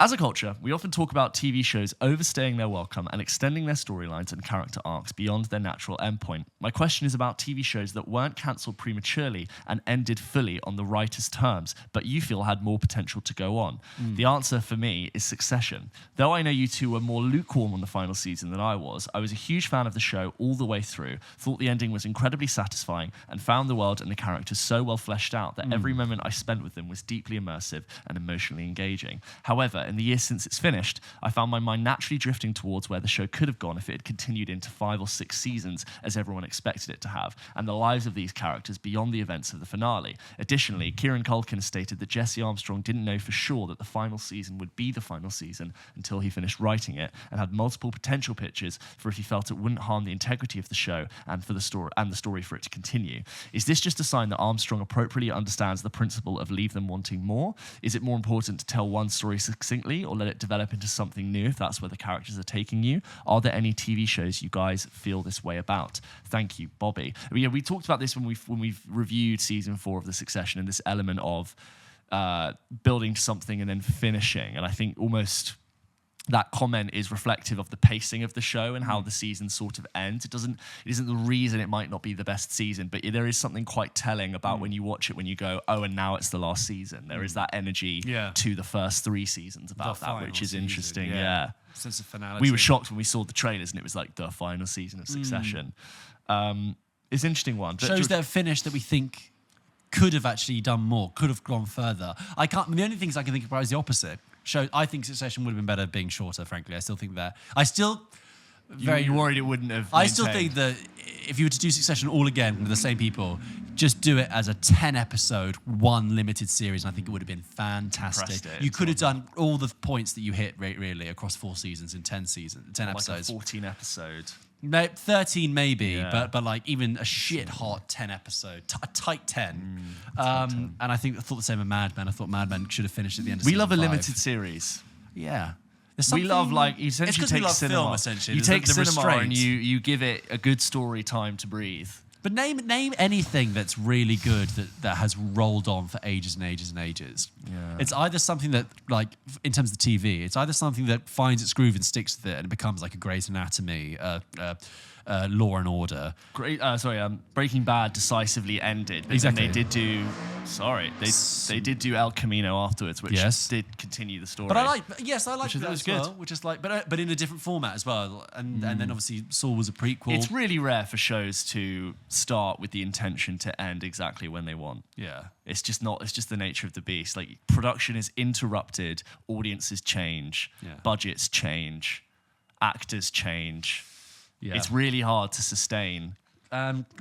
As a culture, we often talk about TV shows overstaying their welcome and extending their storylines and character arcs beyond their natural endpoint. My question is about TV shows that weren't cancelled prematurely and ended fully on the writer's terms, but you feel had more potential to go on. The answer for me is Succession. Though I know you two were more lukewarm on the final season than I was a huge fan of the show all the way through, thought the ending was incredibly satisfying, and found the world and the characters so well fleshed out that every moment I spent with them was deeply immersive and emotionally engaging. However, in the years since it's finished, I found my mind naturally drifting towards where the show could have gone if it had continued into 5 or 6 seasons as everyone expected it to have, and the lives of these characters beyond the events of the finale. Additionally, Kieran Culkin stated that Jesse Armstrong didn't know for sure that the final season would be the final season until he finished writing it, and had multiple potential pitches for if he felt it wouldn't harm the integrity of the show and for the story for it to continue. Is this just a sign that Armstrong appropriately understands the principle of leave them wanting more? Is it more important to tell one story succinctly, or let it develop into something new if that's where the characters are taking you? Are there any TV shows you guys feel this way about? Thank you, Bobby. We talked about this when we've reviewed season 4 of The Succession, and this element of building something and then finishing. And I think almost that comment is reflective of the pacing of the show and how the season sort of ends. It isn't the reason it might not be the best season, but there is something quite telling about when you watch it, when you go, oh, and now it's the last season. There is that energy to the first 3 seasons about that, which is interesting. Yeah. Sense of finality. We were shocked when we saw the trailers and it was like the final season of Succession. It's an interesting one. Shows that have finished that we think could have actually done more, could have gone further. The only things I can think about is the opposite. I think Succession would have been better being shorter, frankly. I still think that. You worried it wouldn't have I still think that if you were to do Succession all again with the same people, just do it as a 10-episode, one limited series, and I think it would have been fantastic. You could have done all the points that you hit really across 4 seasons in 10 episodes. Like a 14-episode. 13 maybe, but like even a shit hot 10 episode, a tight 10. And I thought the same of Mad Men. I thought Mad Men should have finished at the end of season 5. We love a limited series. Yeah. We love, like, you essentially take cinema. Film, essentially. You take cinema and you give it a good story time to breathe. But name anything that's really good that has rolled on for ages and ages and ages. Yeah. It's either something that, like, in terms of the TV, it's either something that finds its groove and sticks with it and it becomes like a Grey's Anatomy, Law and Order. Breaking Bad decisively ended. Exactly. They did do. They did do El Camino afterwards, which did continue the story. But I like that as good. well, which is like, but in a different format as well. And then obviously Saul was a prequel. It's really rare for shows to start with the intention to end exactly when they want. Yeah. It's just the nature of the beast. Like, production is interrupted, audiences change, budgets change, actors change. Yeah. It's really hard to sustain.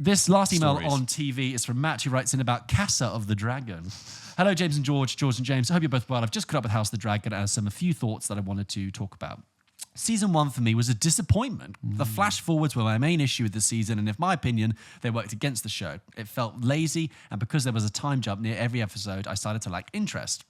This last email stories. on TV is from Matt, who writes in about Casa of the Dragon. Hello, George and James. I hope you're both well. I've just caught up with House of the Dragon and have a few thoughts that I wanted to talk about. Season 1 for me was a disappointment. The flash forwards were my main issue with the season, and in my opinion, they worked against the show. It felt lazy, and because there was a time jump near every episode, I started to lack interest.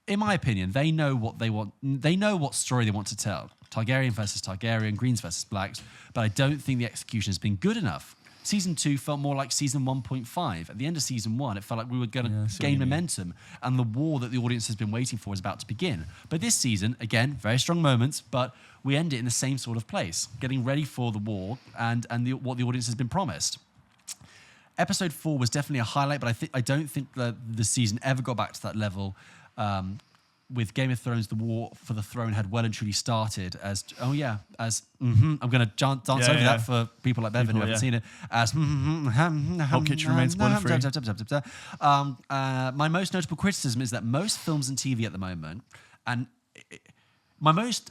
In my opinion, they know what they want. They know what story they want to tell. Targaryen versus Targaryen, Greens versus Blacks, but I don't think the execution has been good enough. Season 2 felt more like season 1.5. At the end of season 1, it felt like we were going to gain momentum, and the war that the audience has been waiting for is about to begin. But this season, again, very strong moments, but we end it in the same sort of place, getting ready for the war and what the audience has been promised. Episode 4 was definitely a highlight, but I don't think that the season ever got back to that level. With Game of Thrones, the war for the throne had well and truly started as, I'm going to dance over that for people like Bevan who haven't seen it, as Pulp Kitchen remains spoiler-free. My most notable criticism is that most films and TV at the moment, and my most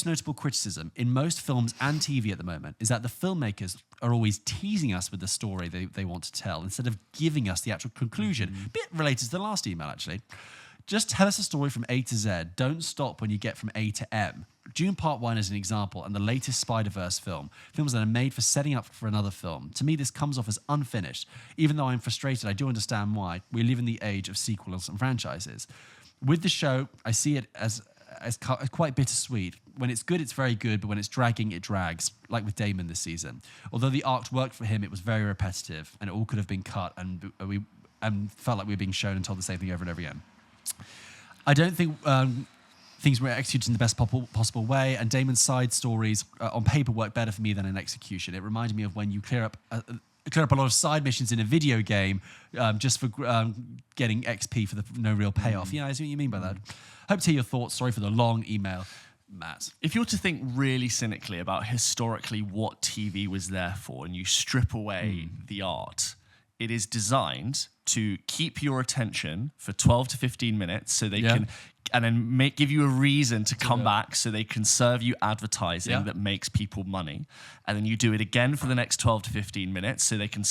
notable criticism in most films and TV at the moment is that the filmmakers are always teasing us with the story they want to tell instead of giving us the actual conclusion. A bit related to the last email, actually. Just tell us a story from A to Z. Don't stop when you get from A to M. Dune Part 1 is an example, and the latest Spider-Verse film. Films that are made for setting up for another film. To me, this comes off as unfinished. Even though I'm frustrated, I do understand why. We live in the age of sequels and franchises. With the show, I see it as quite bittersweet. When it's good, it's very good, but when it's dragging, it drags, like with Damon this season. Although the arc worked for him, it was very repetitive, and it all could have been cut, and we felt like we were being shown and told the same thing over and over again. I don't think things were executed in the best possible way, and Damon's side stories on paper work better for me than in execution. It reminded me of when you clear up a lot of side missions in a video game just for getting XP for no real payoff. I see what you mean by that. Hope to hear your thoughts. Sorry for the long email, Matt. If you're to think really cynically about historically what TV was there for, and you strip away the art, it is designed to keep your attention for 12 to 15 minutes so they can, and then give you a reason to come back so they can serve you advertising that makes people money. And then you do it again for the next 12 to 15 minutes so they can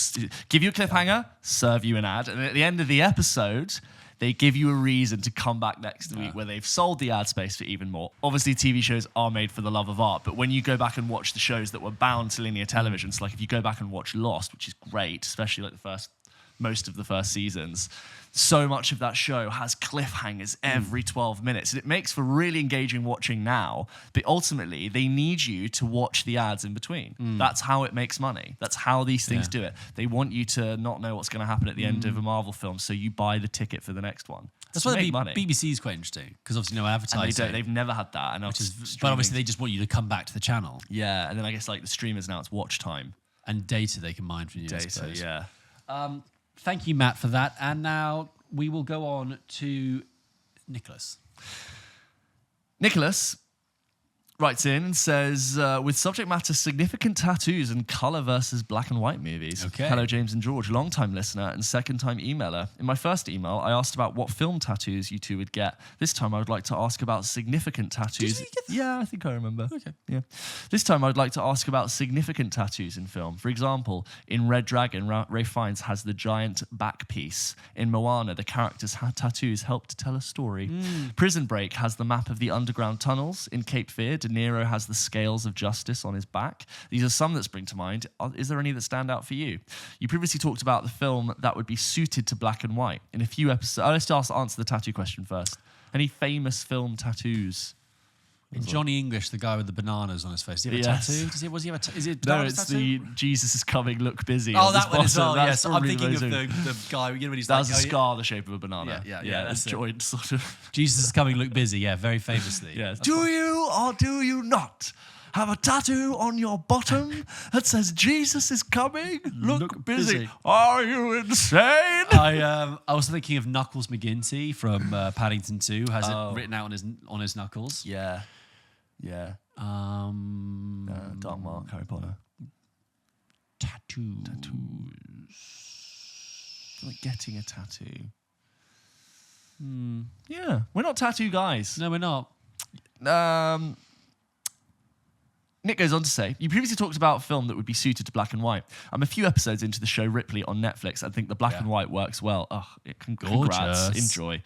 give you a cliffhanger, serve you an ad. And at the end of the episode, they give you a reason to come back next week where they've sold the ad space for even more. Obviously, TV shows are made for the love of art, but when you go back and watch the shows that were bound to linear television, so like if you go back and watch Lost, which is great, especially like most of the first seasons, so much of that show has cliffhangers every 12 minutes. And it makes for really engaging watching now, but ultimately they need you to watch the ads in between. That's how it makes money. That's how these things do it. They want you to not know what's going to happen at the end of a Marvel film, so you buy the ticket for the next one. That's why the BBC is quite interesting, because obviously no advertising. And they've never had that. And but obviously they just want you to come back to the channel. Yeah, and then I guess like the streamers now, it's watch time. And data they can mine from you, Data, I suppose. yeah. Thank you, Matt, for that. And now we will go on to Nicholas. Nicholas writes in and says, with subject matter significant tattoos and colour versus black and white movies. Okay. Hello, James and George, long-time listener and second-time emailer. In my first email, I asked about what film tattoos you two would get. This time, I would like to ask about significant tattoos. Did you get that? Yeah, I think I remember. Okay. Yeah. This time, I would like to ask about significant tattoos in film. For example, in Red Dragon, Ralph Fiennes has the giant back piece. In Moana, the characters' tattoos help to tell a story. Prison Break has the map of the underground tunnels. In Cape Fear, De Niro has the scales of justice on his back. These are some that spring to mind. Is there any that stand out for you? You previously talked about the film that would be suited to black and white. In a few episodes, let's answer the tattoo question first. Any famous film tattoos? In Johnny English, the guy with the bananas on his face. Does he have a tattoo? Was he have a is it No, bananas it's tattoo? the Jesus is coming, look busy. Oh, that one as well, That's yes. I'm probably thinking of amazing. the guy, when he's That's like... a scar the shape of a banana. Yeah, it's that's it. joined sort of. Jesus is coming, look busy, yeah, very famously. Yeah. Do you or do you not have a tattoo on your bottom that says Jesus is coming? Look busy. Are you insane? I was thinking of Knuckles McGinty from Paddington 2, has it written out on his knuckles. Yeah. Yeah. Dark Mark, Harry Potter. Tattoos. Like getting a tattoo. Yeah. We're not tattoo guys. No, we're not. Nick goes on to say, you previously talked about a film that would be suited to black and white. I'm a few episodes into the show Ripley on Netflix. I think the black and white works well. Oh, congrats. Gorgeous. Enjoy.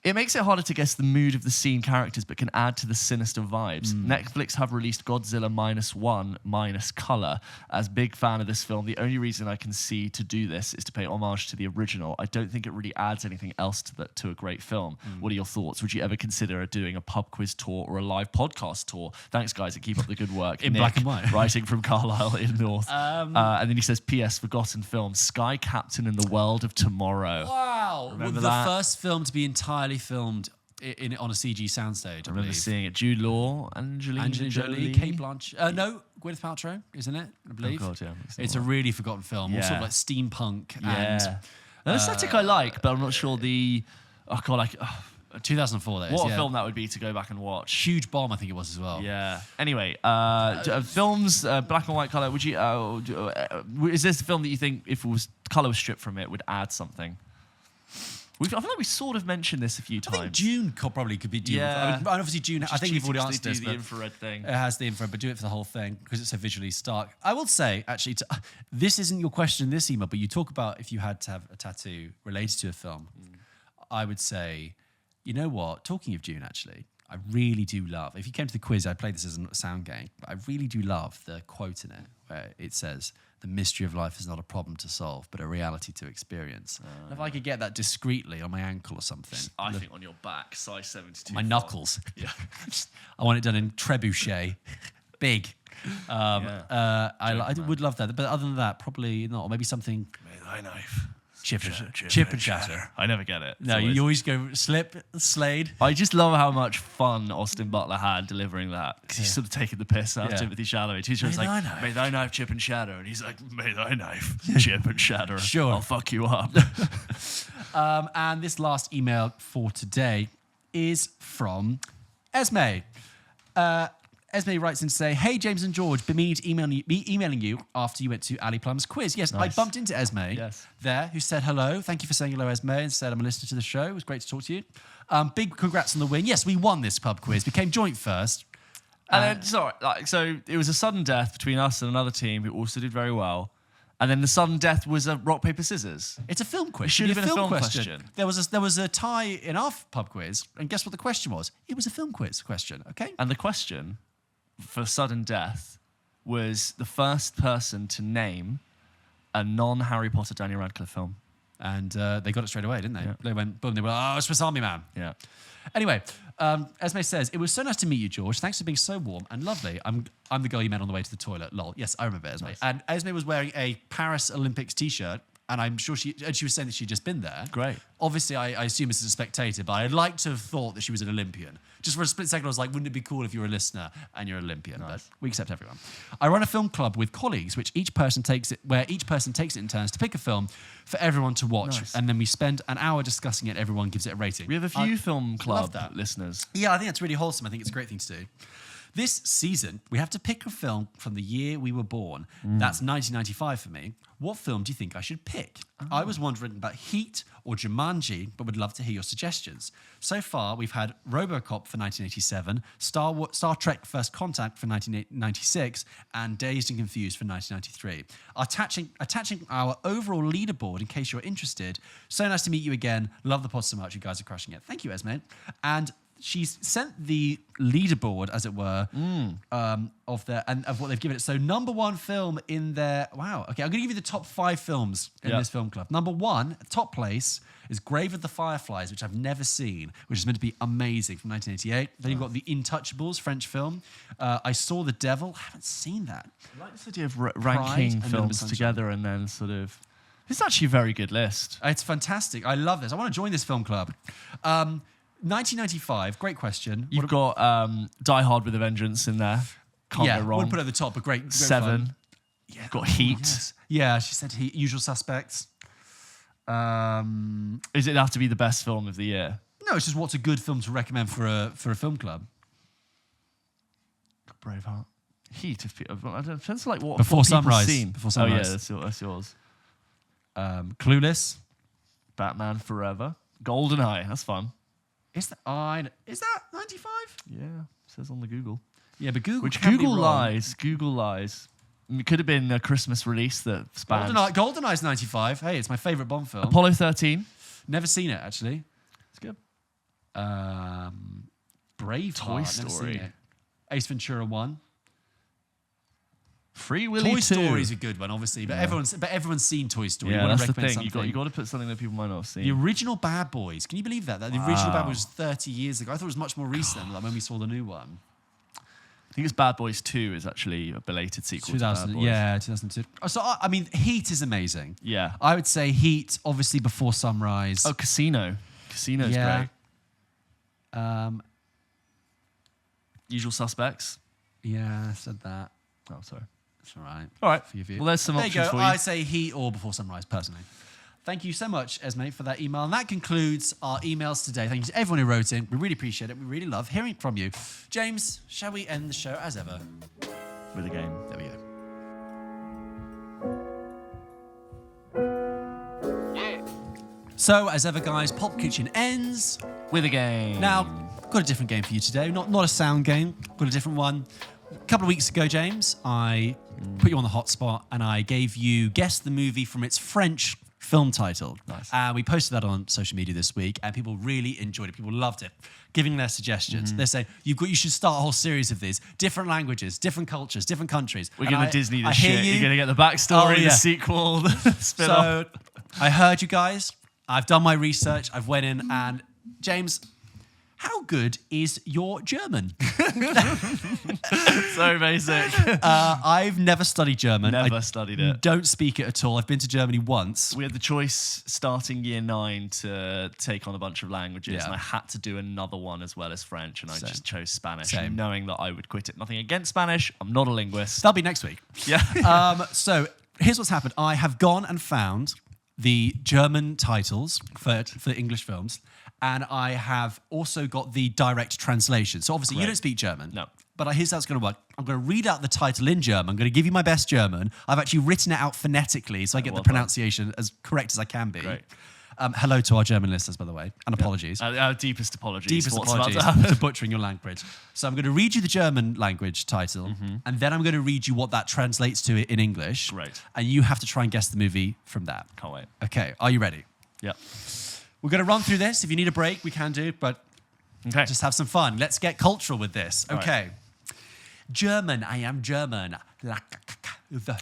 It makes it harder to guess the mood of the scene characters, but can add to the sinister vibes. Netflix have released Godzilla -1 minus color. As big fan of this film, the only reason I can see to do this is to pay homage to the original. I don't think it really adds anything else to a great film. What are your thoughts? Would you ever consider doing a pub quiz tour or a live podcast tour? Thanks, guys, and keep up the good work. In Nick, black and white. writing from Carlisle in North. And then he says, P.S. Forgotten film, Sky Captain in the World of Tomorrow. Wow. Remember the that? first film to be entirely filmed on a CG soundstage. I remember seeing it. Jude Law, Angelina Jolie, Kate Blanchett. No, Gwyneth Paltrow, isn't it? I believe. Oh God, yeah. It's a really forgotten film. Yeah. Sort of like steampunk. Yeah. An aesthetic I like, but I'm not sure the... Oh God, like... 2004, that is. What a film that would be to go back and watch. Huge bomb, I think it was as well. Yeah. Anyway, films, black and white color. Would you? Is this a film that you think, if it was color was stripped from it, would add something? I feel like we sort of mentioned this a few times. I think Dune probably could be Dune. Yeah. I mean, obviously Dune. I think you've already answered do this. the but infrared thing. It has the infrared, but do it for the whole thing because it's so visually stark. I will say, actually, this isn't your question in this email, but you talk about if you had to have a tattoo related to a film. I would say, you know what? Talking of Dune, actually, I really do love. If you came to the quiz, I'd play this as a sound game, but I really do love the quote in it where it says, "The mystery of life is not a problem to solve, but a reality to experience." And if I could get that discreetly on my ankle or something, I think on your back, size 72. my knuckles. Yeah. I want it done in trebuchet, big. I would love that, but other than that, probably not. Or maybe something. May thy knife. Chip and shatter. I never get it. No, you always go slip, slade. I just love how much fun Austin Butler had delivering that, because he's sort of taking the piss out of Timothy Chalamet. He's just like, "May thy knife chip and shatter," and he's like, "May thy knife chip and shatter. Sure. I'll fuck you up." And this last email for today is from Esme. Esme writes in to say, "Hey, James and George, been meaning to emailing you after you went to Ali Plum's quiz." Yes, Nice. I bumped into Esme there, who said hello. Thank you for saying hello, Esme, and said I'm a listener to the show. It was great to talk to you. Big congrats on the win. Yes, we won this pub quiz. We came joint first. And then, sorry, so it was a sudden death between us and another team who also did very well. And then the sudden death was a rock, paper, scissors. It's a film quiz. It should have been a film question. There was a tie in our pub quiz, and guess what the question was? It was a film quiz question, okay? And the question for sudden death was the first person to name a non-Harry Potter Daniel Radcliffe film. And they got it straight away, didn't they? Yeah. They went, boom, they were like, "Oh, Swiss Army Man." Yeah. Anyway, Esme says, "It was so nice to meet you, George. Thanks for being so warm and lovely. I'm the girl you met on the way to the toilet, lol." Yes, I remember Esme. Nice. And Esme was wearing a Paris Olympics t-shirt, and I'm sure she was saying that she'd just been there. Great. Obviously, I assume this is a spectator, but I'd like to have thought that she was an Olympian. Just for a split second, I was like, wouldn't it be cool if you were a listener and you're an Olympian? Nice. But we accept everyone. I run a film club with colleagues, where each person takes it in turns to pick a film for everyone to watch, Nice. and then we spend an hour discussing it. Everyone gives it a rating. We have a few film club that. listeners. Yeah, I think it's really wholesome. I think it's a great thing to do. This season, we have to pick a film from the year we were born. That's 1995 for me. What film do you think I should pick? I was wondering about Heat or Jumanji, but would love to hear your suggestions. So far, we've had RoboCop for 1987, Star Trek First Contact for 1996, and Dazed and Confused for 1993. Attaching our overall leaderboard in case you're interested. So nice to meet you again. Love the pod so much. You guys are crushing it. Thank you, Esme. And she's sent the leaderboard, as it were, of what they've given it. So number one film in their... Wow. Okay, I'm going to give you the top 5 films in this film club. Number 1, top place, is Grave of the Fireflies, which I've never seen, which is meant to be amazing, from 1988. Then you've got The Intouchables, French film. I Saw the Devil. I haven't seen that. I like this idea of ranking films together and then sort of... It's actually a very good list. It's fantastic. I love this. I want to join this film club. 1995, great question. You've got Die Hard with a Vengeance in there. Can't go wrong. Wouldn't put it at the top, but great 7. fun. Yeah. You've got Heat. Yes. Yeah, she said Heat. Usual Suspects. Is it have to be the best film of the year? No, it's just what's a good film to recommend for a film club. Braveheart. Heat. I don't know, depends like what Before what people Sunrise. Seen. Before Sunrise. Oh yeah, that's yours. Clueless. Batman Forever. GoldenEye. That's fun. Is that 95? Yeah, says on the Google. Yeah, but Google. Which can be Google wrong. lies. Google lies. It could have been a Christmas release that spanned. GoldenEye's 95. Hey, it's my favourite Bond film. Apollo 13. Never seen it, actually. It's good. Brave Toy Story. Ace Ventura 1. Free Willy 2. Toy Story is a good one, obviously, but everyone's seen Toy Story. Yeah, You want that's to the recommend thing. something. You got to put something that people might not have seen. The original Bad Boys. Can you believe that? The original Bad Boys was 30 years ago. I thought it was much more recent, like when we saw the new one. I think it's Bad Boys 2 is actually a belated sequel to Bad Boys. Yeah, 2002. So, I mean, Heat is amazing. Yeah. I would say Heat, obviously Before Sunrise. Oh, Casino. Casino's great. Usual Suspects. Yeah, I said that. Oh, sorry. That's all right. All right. For you. Well, there's some there options you go. for you. I say Heat or Before Sunrise, personally. Thank you so much, Esme, for that email. And that concludes our emails today. Thank you to everyone who wrote in. We really appreciate it. We really love hearing from you. James, shall we end the show as ever? With a game. There we go. So, as ever, guys, Pulp Kitchen ends. With a game. Now, got a different game for you today. Not a sound game. Got a different one. A couple of weeks ago, James, I put you on the hot spot and I gave you guess the movie from its French film title. Nice. And we posted that on social media this week and people really enjoyed it. People loved it, giving their suggestions. They're saying, you should start a whole series of these. Different languages, different cultures, different countries. We're going to Disney I this hear shit. you. You're going to get the backstory, Oh, yeah. the sequel, the spin-off. So, I heard you guys. I've done my research. I've went in and, James, how good is your German? So basic. I've never studied German. Never studied it. Don't speak it at all. I've been to Germany once. We had the choice starting year 9 to take on a bunch of languages, Yeah. and I had to do another one as well as French, and I Same. just chose Spanish, Same. knowing that I would quit it. Nothing against Spanish. I'm not a linguist. That'll be next week. Yeah. So here's what's happened. I have gone and found the German titles for English films, and I have also got the direct translation. So obviously you Great. don't speak German. No. But here's how it's going to work. I'm going to read out the title in German. I'm going to give you my best German. I've actually written it out phonetically so I get well the pronunciation as correct as I can be. Great. Hello to our German listeners, by the way, and apologies. Our deepest apologies. Deepest for what's about apologies to happen. for butchering your language. So I'm going to read you the German language title, and then I'm going to read you what that translates to in English. Great. And you have to try and guess the movie from that. Can't wait. Okay, are you ready? Yep. We're going to run through this. If you need a break, we can do, but Okay. just have some fun. Let's get cultural with this. All Okay. German, I am German.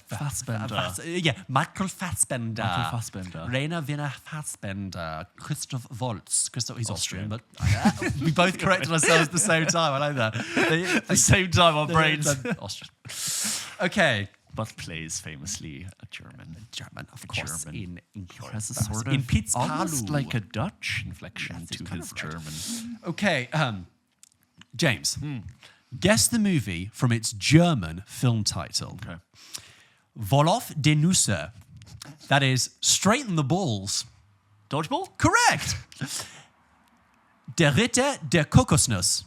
Fassbender. Yeah, Michael Fassbender. Michael Fassbender. Rainer Werner Fassbender. Christoph Waltz. He's Austrian, Austrian. but we both corrected ourselves at the same time. I like that. At the same time, our brains. Austrian. Okay. But plays famously a German. German, of course. German. In Has a sort of in Pitzpalu. almost like a Dutch inflection Yes, to it's kind his of right. German. Okay, James. Guess the movie from its German film title. Okay. Wolof de Nüsse. That is, straighten the balls. Dodgeball? Correct. Der Ritter der Kokosnuss.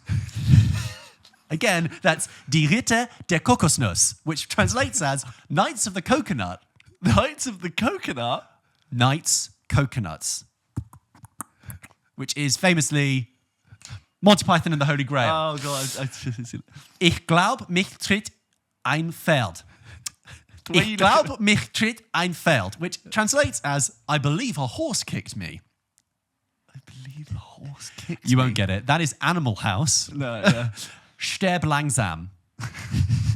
Again, that's Die Ritter der Kokosnuss, which translates as Knights of the Coconut. Knights of the Coconut? Knights Coconuts. Which is famously Monty Python and the Holy Grail. Oh, God. Ich glaub, mich tritt ein Pferd. Ich glaub, mich tritt ein Pferd, which translates as, I believe a horse kicked me. I believe a horse kicked You me. won't get it. That is Animal House. No, yeah. Sterb langsam.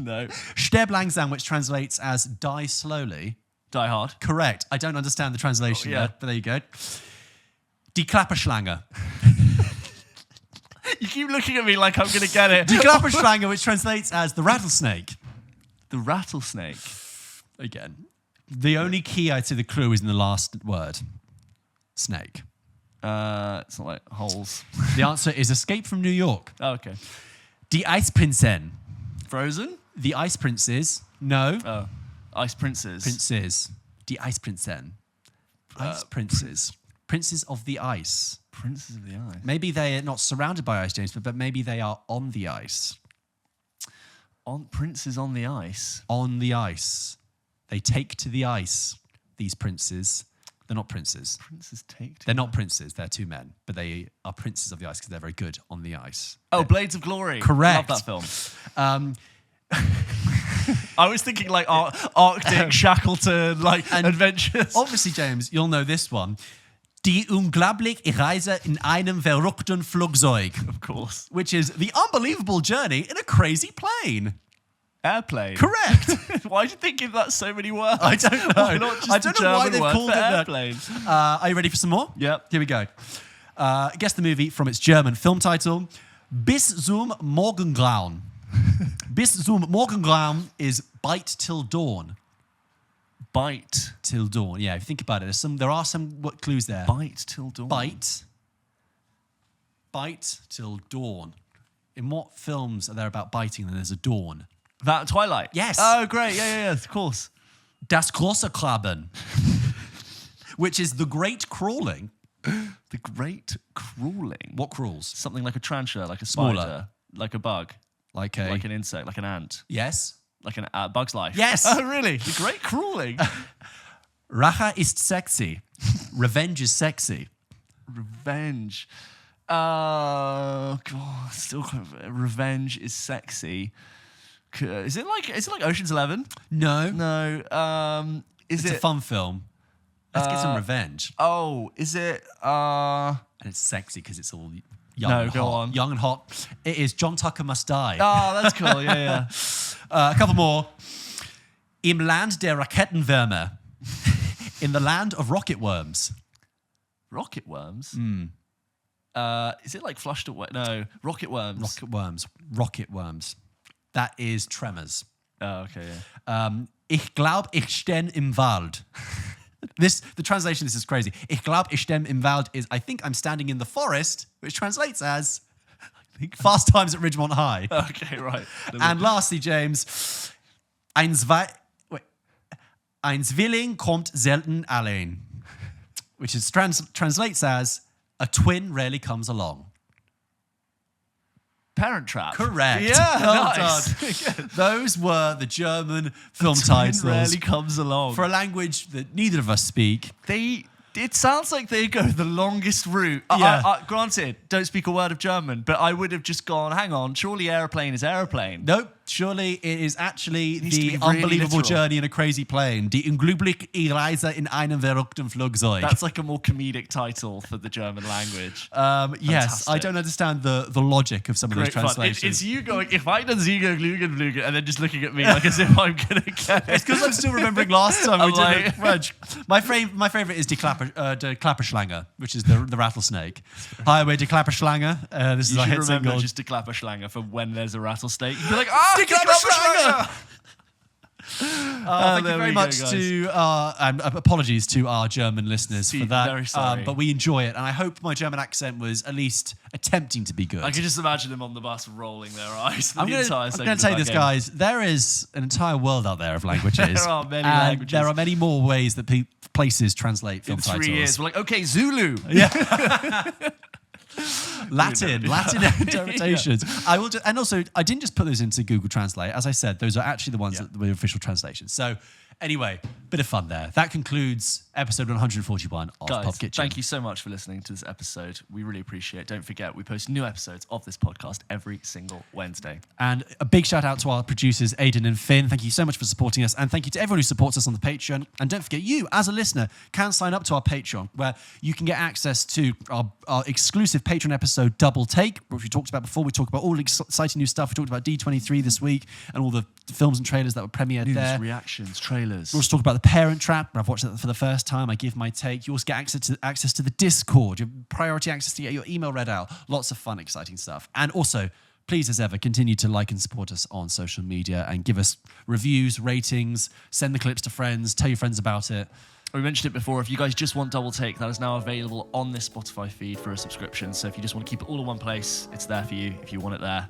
No. Sterb langsam, which translates as die slowly. Die Hard. Correct. I don't understand the translation Oh, yeah. there, but there you go. Die Klapperschlange. You keep looking at me like I'm going to get it. Die Klapperschlange, which translates as the rattlesnake. The rattlesnake. Again. The only key, I'd say, the clue is in the last word. Snake. It's not like holes. The answer is Escape from New York. Oh, okay. Die Eisprinzen. Frozen? The Ice Princes. No. Oh. Ice Princes. Princes. Die Eisprinzen. Ice Princes. Princes of the Ice. Princes of the Ice. Maybe they are not surrounded by ice, James, but maybe they are on the ice. On Princes on the Ice. On the ice. They take to the ice, these princes. They're not princes. Princes take to... They're not princes. They're two men. But they are princes of the ice because they're very good on the ice. Oh, Blades of Glory. Correct. Love that film. I was thinking like Arctic, Shackleton, like adventures. Obviously, James, you'll know this one. Die unglaubliche Reise in einem verrückten Flugzeug. Of course. Which is the unbelievable journey in a crazy plane. Airplane. Correct. Why do you think give that so many words? I don't know. Why not just I don't the know why German they've word called for it that. airplane? Are you ready for some more? Yep. Here we go. Guess the movie from its German film title. Bis zum Morgengrauen. Bis zum Morgengrauen is bite till dawn. Bite. Till dawn. Yeah, if you think about it, there are some clues there. Bite till dawn. Bite till dawn. In what films are there about biting and there's a dawn? That Twilight. Yes. Oh, great. Yeah, of course. Das große Krabben. Which is the great crawling. The great crawling. What crawls? Something like a tarantula, like a Smaller. spider, like a bug, Like like an insect, like an ant, Yes. like an bug's life. Yes. Oh, really? The great crawling. Rache ist sexy. Revenge is sexy. Revenge. God, still revenge is sexy. Is it like Ocean's 11? No. No. Is It's it a fun film. Let's get some revenge. Oh, is it And it's sexy because it's all young No, and go hot. on. Young and hot. It is John Tucker Must Die. Oh, that's cool. Yeah. A couple more. Im Land der Rakettenwürmer. In the land of rocket worms. Rocket worms? Is it like flushed away? No, rocket worms. Rocket worms. That is Tremors. Oh, okay, yeah. Ich glaub, ich stehe im Wald. The translation, this is crazy. Ich glaub, ich stehe im Wald is, I think I'm standing in the forest, which translates as, I think, Fast Times at Ridgemont High. Okay, right. And lastly, James, ein Zwilling kommt selten allein, which is translates as, a twin rarely comes along. Parent Trap. Correct. Yeah, Well nice. done. Those were the German film Twin titles rarely comes along. for a language that neither of us speak. It sounds like they go the longest route. Yeah. Granted, don't speak a word of German, but I would have just gone, hang on, surely airplane is airplane. Nope. Surely it is actually needs to the be really unbelievable literal. journey in a crazy plane. Die unglaubliche Reise in einem verrückten Flugzeug. That's like a more comedic title for the German language. Yes, I don't understand the logic of some of those Great fun. translations. It's you going, if I done Ziege, Glügen, Flügen, and then just looking at me like as if I'm going to get it. It's because I'm still remembering last time we I'm did like- it French. My favorite is Die Klapperschlange, which is the rattlesnake. Hi, we're Die Klapperschlange. This is You our should hit remember single. just to Klapperschlange for when there's a rattlesnake. You'd be like, ah, Die Klapperschlange! Thank you there very we go, much guys. to apologies to our German listeners for that. Very sorry. But we enjoy it, and I hope my German accent was at least attempting to be good. I can just imagine them on the bus rolling their eyes. For I'm the going entire to segment tell you of this, that game. guys. There is an entire world out there of languages. There are many and languages. There are many more ways that places translate film In titles. 3 years, we're like, okay, Zulu. Latin interpretations. I will, and also I didn't just put those into Google Translate. As I said, those are actually the ones that were official translations. So anyway, bit of fun there. That concludes episode 141 of Guys, Pulp Kitchen. thank you so much for listening to this episode. We really appreciate it. Don't forget, we post new episodes of this podcast every single Wednesday. And a big shout out to our producers, Aidan and Finn. Thank you so much for supporting us. And thank you to everyone who supports us on the Patreon. And don't forget, you, as a listener, can sign up to our Patreon, where you can get access to our exclusive Patreon episode, Double Take, which we talked about before. We talked about all the exciting new stuff. We talked about D23 this week and all the films and trailers that were premiered News, there. reactions, trailers. We also talk about The Parent Trap, where I've watched it for the first time. I give my take. You also get access to the Discord. You have priority access to get your email read out. Lots of fun, exciting stuff. And also, please, as ever, continue to like and support us on social media and give us reviews, ratings, send the clips to friends, tell your friends about it. We mentioned it before. If you guys just want Double Take, that is now available on this Spotify feed for a subscription. So if you just want to keep it all in one place, it's there for you if you want it there.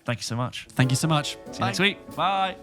Thank you so much. Thank you so much. See you next week. Bye.